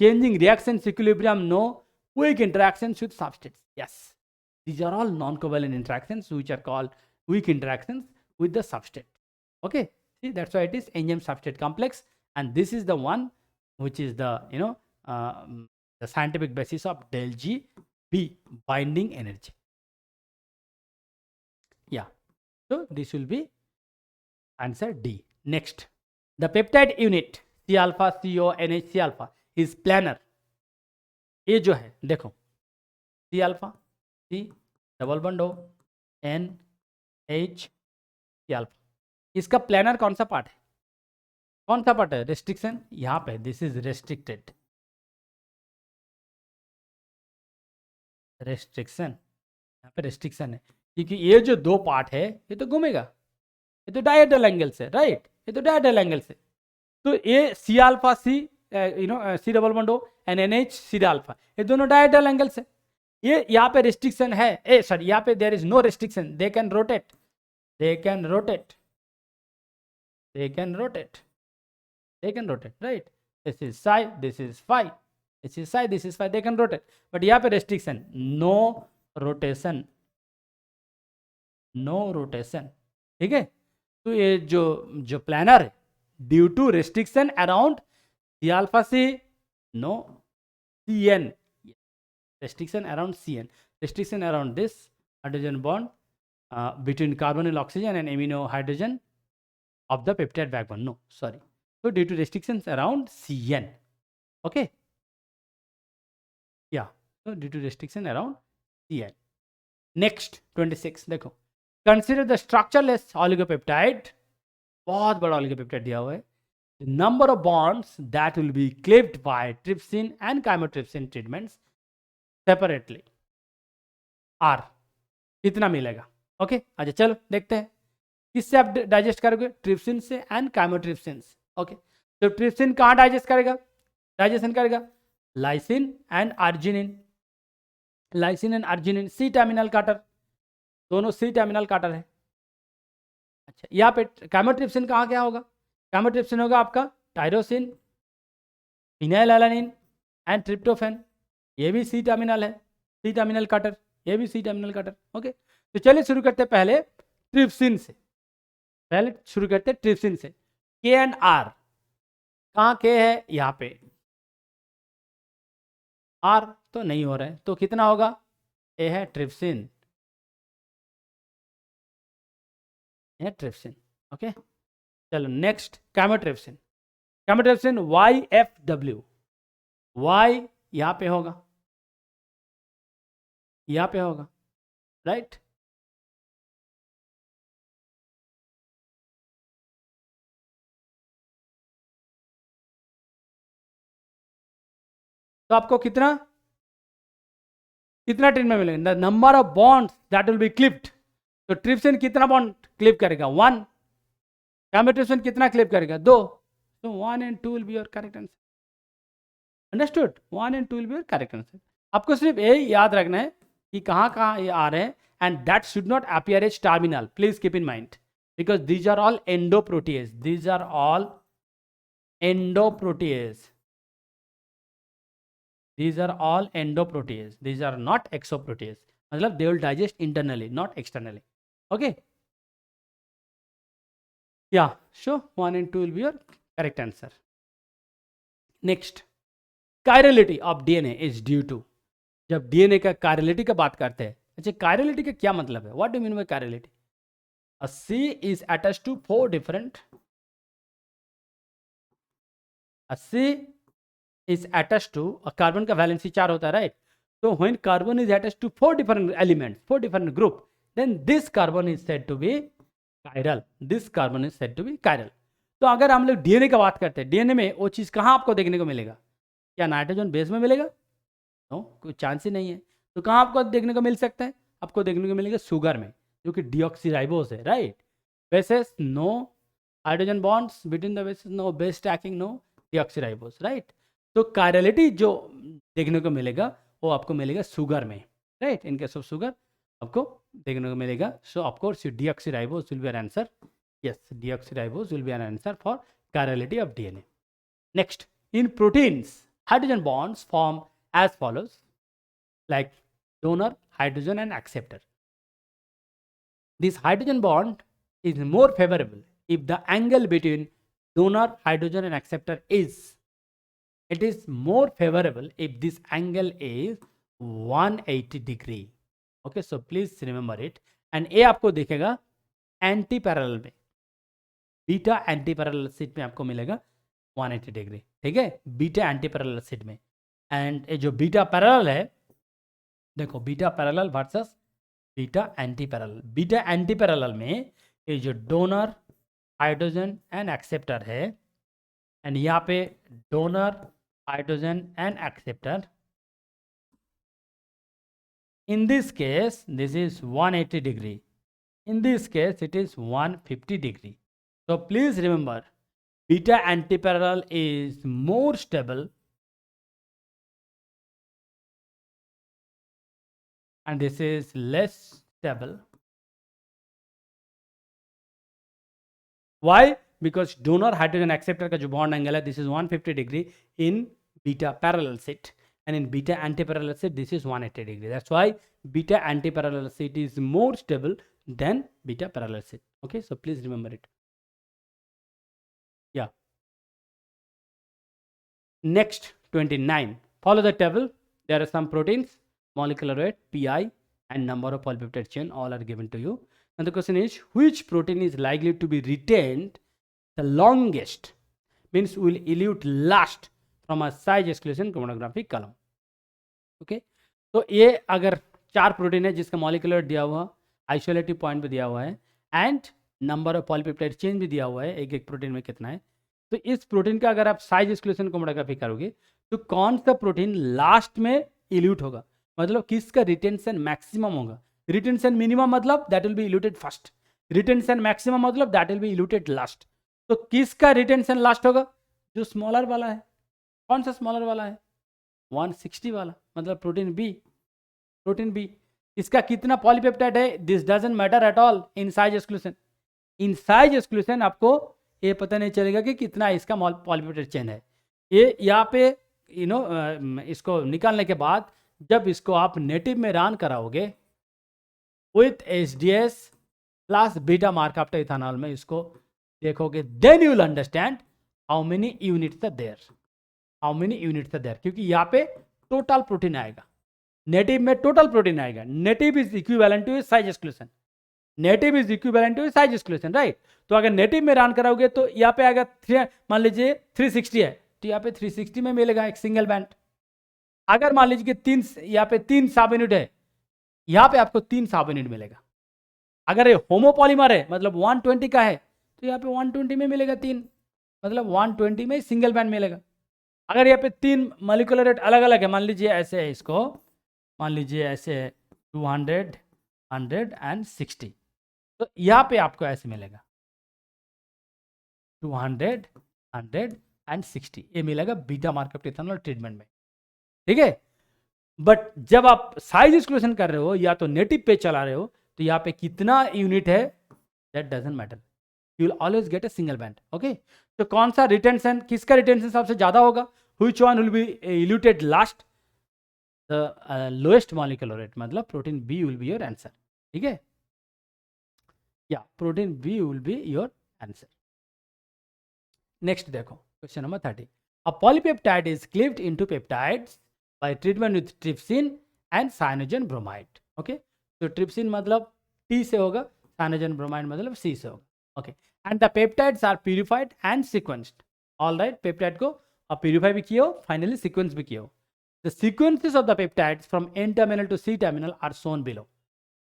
Changing reactions equilibrium, no. Weak interactions with substrates, yes. These are all non-covalent interactions which are called weak interactions with the substrate. Okay, see, that's why it is enzyme substrate complex, and this is the one which is the the scientific basis of del G B, binding energy. Yeah, so this will be answer D. Next, the peptide unit C alpha CO NH C alpha is planar. ये जो है देखो C alpha C double bond O NH C alpha, इसका planar कौन सा part है? कौन सा पार्ट है? रेस्ट्रिक्शन, यहाँ पे दिस इज रेस्ट्रिक्टेड, रेस्ट्रिक्शन, यहाँ पे रेस्ट्रिक्शन है क्योंकि ये जो दो पार्ट है ये तो घूमेगा, ये तो डायहेड्रल एंगल से, राइट, ये तो डायहेड्रल एंगल से, तो ये C alpha C C double bond O and NH C alpha, ये दोनों डायहेड्रल एंगल से, ये यहाँ पे रिस्ट्रिक्शन है, सॉरी यहाँ पे there is no restriction, they can rotate, they can rotate, they can rotate, they can rotate, right, this is psi, this is phi, this is psi, this is phi, they can rotate, but यहाँ पे restriction, no rotation, no rotation. ठीक है, तो ये जो planar है due to restriction around C alpha C, no CN, restriction around CN, restriction around this hydrogen bond between carbonyl oxygen and amino hydrogen of the peptide backbone, no, sorry, so due to restrictions around CN, okay, yeah, so due to restriction around CN. Next 26 देखो, consider the structureless oligopeptide, बहुत बड़ा oligopeptide दिया हुआ है, the number of bonds that will be cleaved by trypsin and chymotrypsin treatments separately R, कितना मिलेगा? Okay, अच्छा चलो देखते हैं किससे आप डाइजेस्ट करोगे, ट्रिप्सिन से एंड काइमोट्रिप्सिन। ओके, तो ट्रिप्सिन कहाँ डाइजेस्ट करेगा, डाइजेशन करेगा lysine and arginine, lysine and arginine C terminal काटर, दोनों सी टर्मिनल काटर है। अच्छा, यहाँ पे काइमोट्रिप्सिन कहाँ क्या होगा? काइमोट्रिप्सिन होगा आपका टायरोसिन, फिनाइलएलानिन एंड ट्रिप्टोफैन, ये भी सी टर्मिनल है, सी टर्मिनल कटर, ये भी सी टर्मिनल कटर। ओके, तो चलिए शुरू करते हैं पहले ट्रिप्सिन से, पहले शुरू करते हैं ट्रिप्सिन से। के एंड आर, कहाँ के है? यहाँ पे आर तो नहीं हो रहा है, तो कितना होगा? ए है ट्रिप्सिन, ये ट्रिप्सिन। ओके, चलो नेक्स्ट कैमोट्रिप्सिन, कैमोट्रिप्सिन YFW, वाई यहाँ पे होगा, यहाँ पे होगा, राइट। तो आपको कितना कितना ट्रेन में मिलेगा? The number of bonds that will B clipped, तो ट्रिप्सिन कितना बॉन्ड क्लिप करेगा? 1। कैमोट्रिप्सिन कितना क्लिप करेगा? 2। तो 1 and 2 will be your correct answer, understood? 1 and 2 will be your correct answer. आपको सिर्फ ये याद रखना है कि कहाँ कहाँ ये आ रहे हैं, and that should not appear as terminal, please keep in mind, because these are all endoprotease, these are all endoprotease, these are all endoprotease, these are not exoprotease, मतलब they will digest internally not externally. Okay, yeah, so 1 and 2 will be your correct answer. Next, chirality of DNA is due to, जब DNA का chirality का बात करते हैं, अच्छा chirality का क्या मतलब है? What do you mean by chirality? A C is attached to 4 different, a C is attached to, carbon का वैलेंसी 4 होता है, राइट? तो when carbon is attached to 4 different elements, 4 different group, then this carbon is said to be chiral, this carbon is said to be chiral. तो अगर हम लोग DNA का बात करते हैं, डीएनए में वो चीज़ कहाँ आपको देखने को मिलेगा? क्या नाइट्रोजन बेस में मिलेगा? नो, कोई चांस ही नहीं है। तो कहाँ आपको देखने को मिल सकता है? आपको देखने को मिलेगा शुगर में, जो कि डीऑक्सीराइबोस है, right. Bases no hydrogen bonds between the bases, no base stacking, no deoxyribose, right. तो कायरलिटी जो देखने को मिलेगा वो आपको मिलेगा शुगर में, right. In case of sugar आपको देखने को मिलेगा। So of course deoxyribose will be an answer. Yes, deoxyribose will be an answer for chirality of DNA. Next, in proteins hydrogen bonds form as follows, like donor, hydrogen and acceptor. This hydrogen bond is more favorable if the angle between donor, hydrogen and acceptor is, it is more favorable if this angle is 180 degree. Okay, so please remember it. And A आपको दिखेगा anti parallel में, beta anti parallel seat में आपको मिलेगा 180 degree, ठीक है, beta anti parallel seat में। And जो बीटा पैरेलल है, देखो beta parallel versus beta anti parallel. Beta anti parallel में ये जो डोनर, हाइड्रोजन एंड एक्सेप्टर है, एंड यहाँ पे donor, hydrogen and acceptor, in this case this is 180 degree, in this case it is 150 degree. So please remember, beta antiparallel is more stable and this is less stable. Why? Because donor hydrogen acceptor का जो bond angle है, this is 150 degree in beta parallel set, and in beta antiparallel set this is 180 degree. That's why beta antiparallel set is more stable than beta parallel set. Okay, so please remember it. Yeah. Next, 29. Follow the table. There are some proteins, molecular weight, pi, and number of polypeptide chain, all are given to you. And the question is, which protein is likely to be retained the longest, means will elute last from a size exclusion chromatography column. Okay, तो ये अगर 4 protein है जिसका molecular दिया हुआ, आइसोलेटिव point भी दिया हुआ है, and number of polypeptide chain भी दिया हुआ है, एक एक प्रोटीन में कितना है, तो इस प्रोटीन का अगर आप साइज एक्सक्लूजन क्रोमैटोग्राफी करोगे तो कौन सा प्रोटीन लास्ट में इल्यूट होगा, मतलब किसका रिटेंशन मैक्सिमम होगा। रिटेंशन मिनिमम मतलब that will be eluted first, retention maximum मतलब that will be eluted last. तो किसका रिटेंशन लास्ट होगा? जो स्मॉलर वाला है। कौन सा स्मॉलर वाला है? 160 वाला, मतलब प्रोटीन बी। प्रोटीन बी, इसका कितना पॉलीपेप्टाइड है this doesn't matter at all in size exclusion. In size exclusion आपको ये पता नहीं चलेगा कि कितना इसका पॉलीपेप्टाइड चेन है। ये यहाँ पे इसको निकालने के बाद जब इसको आप नेटिव में रन कराओगे with HDS plus beta mercaptoethanol में इसको देखोगे, then you will understand how many units are there, how many units are there, क्योंकि यहाँ पे टोटल प्रोटीन आएगा, नेटिव में टोटल प्रोटीन आएगा। Native is equivalent to size exclusion, native is equivalent to size exclusion, right. तो अगर native में run कराओगे तो यहाँ पे आएगा मान लीजिए 360 है तो यहाँ पे 360 में मिलेगा एक सिंगल बैंड। अगर मान लीजिए कि यहाँ पे 3 सब यूनिट है, यहाँ पे आपको 3 सब यूनिट मिलेगा। अगर ये होमोपॉलीमर है मतलब 120 का है तो यहाँ पे 120 में मिलेगा 3, मतलब 120 में सिंगल बैंड मिलेगा। अगर यहाँ पे 3 मॉलिक्यूलर रेट अलग अलग है, मान लीजिए ऐसे है, इसको मान लीजिए ऐसे है 200, 100 एंड 60, तो यहाँ पे आपको ऐसे मिलेगा 200, 100 एंड 60, ये मिलेगा बीटा मार्कअप इथेनॉल ट्रीटमेंट में, ठीक है। बट जब आप साइज एक्सक्लूजन कर रहे हो या तो नेटिव पे चला रहे हो तो यहाँ पे कितना यूनिट है that doesn't matter, you will always get a single band. Okay, तो कौन सा रिटेंशन, किसका रिटेंशन सबसे ज्यादा होगा, which one will be eluted last, the lowest molecular rate, मतलब protein B will be your answer, ठीक है। या protein B will be your answer. Next देखो question number 30, a polypeptide is cleaved into peptides by treatment with trypsin and cyanogen bromide. Okay, तो trypsin मतलब T से होगा, cyanogen bromide मतलब C से होगा. Okay, and the peptides are purified and sequenced. All right, peptide को आप purify भी किए हो, finally sequence भी किए हो. The sequences of the peptides from N terminal to C terminal are shown below.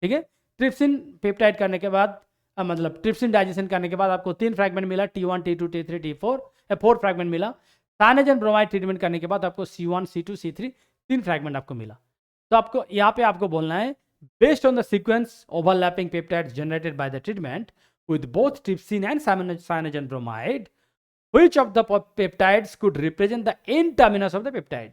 ठीक है, trypsin peptide करने के बाद मतलब trypsin digestion करने के बाद आपको 3 फ्रैगमेंट मिला, T1, T2, T3, T4, 4 fragment मिला. साइनोजन ब्रोमाइड ट्रीटमेंट करने के बाद आपको C1, C2, C3 3 फ्रैगमेंट आपको मिला. तो आपको यहाँ पे आपको बोलना है based on the sequence overlapping peptides generated by the treatment with both trypsin and cyanogen bromide, which of the peptides could represent the N-terminus of the peptide?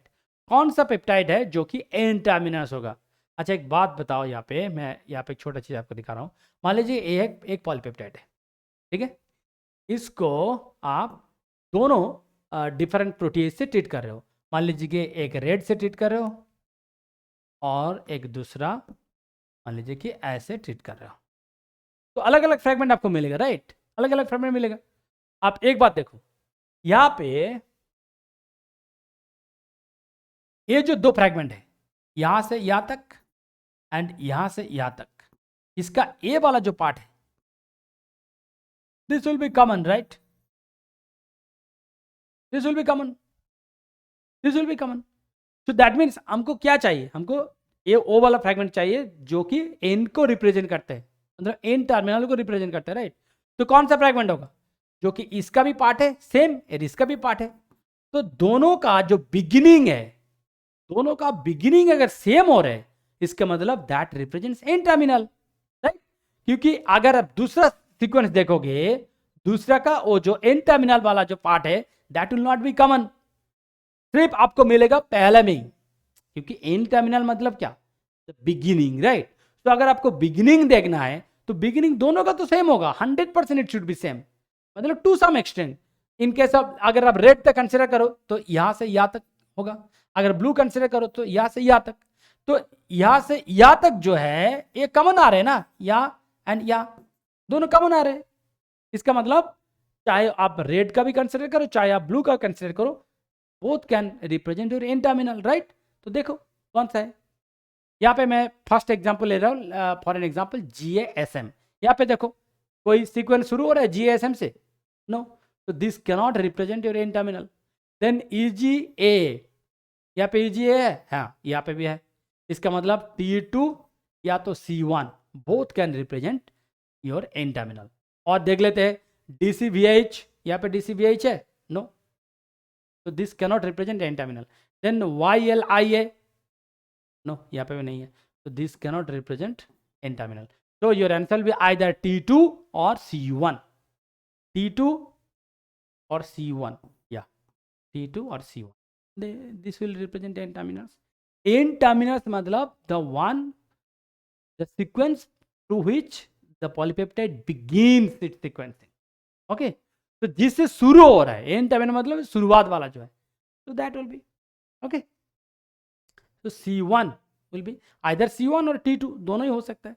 कौन सा पेप्टाइड है जो कि N-terminus होगा? अच्छा एक बात बताओ, यहाँ पे मैं यहाँ पे एक छोटा चीज आपको दिखा रहा हूँ. मान लीजिए एक पॉलीपेप्टाइड है, ठीक है, इसको आप दोनों डिफरेंट प्रोटीन से ट्रीट कर रहे हो. मान लीजिए कि एक रेड से ट्रीट कर रहे हो और एक दूसरा मान लीजिए कि ऐसे ट्रीट कर रहे हो, तो अलग अलग फ्रेगमेंट आपको मिलेगा, राइट? अलग अलग फ्रेगमेंट मिलेगा. आप एक बात देखो, यहां पे ये जो दो फ्रेगमेंट है, यहां से यहां तक एंड यहां से यहां तक, इसका ए वाला जो पार्ट है, this will B common, right? This will B common, this will B common. So that means हमको क्या चाहिए? हमको ये ओ वाला फ्रेगमेंट चाहिए जो कि एन को रिप्रेजेंट करते हैं, मतलब एन टर्मिनल को रिप्रेजेंट करता है, राइट? तो कौन सा फ्रेगमेंट होगा? जो कि इसका भी पार्ट है सेम और इसका भी पार्ट है. तो दोनों का जो बिगिनिंग है, दोनों का बिगिनिंग अगर सेम हो रहा है, इसका मतलब that represents an terminal, right? क्योंकि अगर आप दूसरा सीक्वेंस देखोगे, दूसरा का वो जो एन टर्मिनल वाला जो पार्ट है, that will not B common, सिर्फ आपको मिलेगा पहले में ही, क्योंकि एन टर्मिनल मतलब क्या? Beginning, right? तो अगर आपको बिगिनिंग देखना है तो बिगिनिंग दोनों का तो सेम होगा, 100% इट शुड बी सेम, मतलब टू सम एक्सटेंट. इन केस ऑफ अगर आप रेड तक कंसिडर करो तो यहां से यहां तक होगा, अगर ब्लू कंसिडर करो तो यहां से यहां तक. तो यहां से यहां तक जो है ये कॉमन आ रहे हैं ना, यहां एंड यहां दोनों कॉमन आ रहे हैं. इसका मतलब चाहे आप रेड का भी कंसिडर करो चाहे आप ब्लू का कंसिडर करो, both can represent your N terminal, right? तो देखो कौन सा है. यहाँ पे मैं फर्स्ट एग्जांपल ले रहा हूँ, फॉर एन एग्जांपल GASM. यहाँ पे देखो कोई सीक्वेंस शुरू हो रहा है GASM से? नो. तो this cannot represent your N terminal. Then EGA, यहाँ पे EGA है, हाँ यहाँ पे भी है. इसका मतलब T2 या तो C1, both can represent your N terminal. और देख लेते हैं DCVH, यहाँ पे DCVH है, नो. तो this cannot represent N terminal. Then YLIA, no, यहाँ पे भी नहीं है. तो this cannot represent N terminal. So your answer will be either T2 or C1. T2 or C1. Yeah, T2 or C1. This will represent N terminals. N terminals मतलब the sequence through which the polypeptide begins its sequencing. Okay? तो जिससे शुरू हो रहा है, N terminal मतलब शुरुआत वाला जो है. So that will be okay. So C1 will be either C1 or T2, दोनों ही हो सकता है.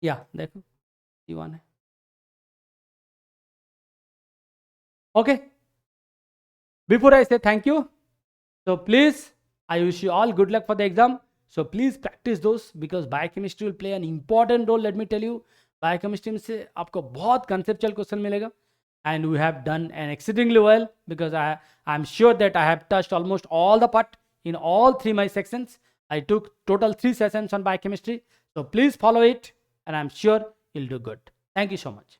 या देखो C1 है. Okay. Before I say thank you, so please, I wish you all good luck for the exam. So please practice those because biochemistry will play an important role. Let me tell you, biochemistry से आपको बहुत conceptual question मिलेगा, and we have done an exceedingly well because I'm sure that I have touched almost all the part in all 3 my sections. I took total 3 sessions on biochemistry. So please follow it, and I'm sure you'll do good. Thank you so much.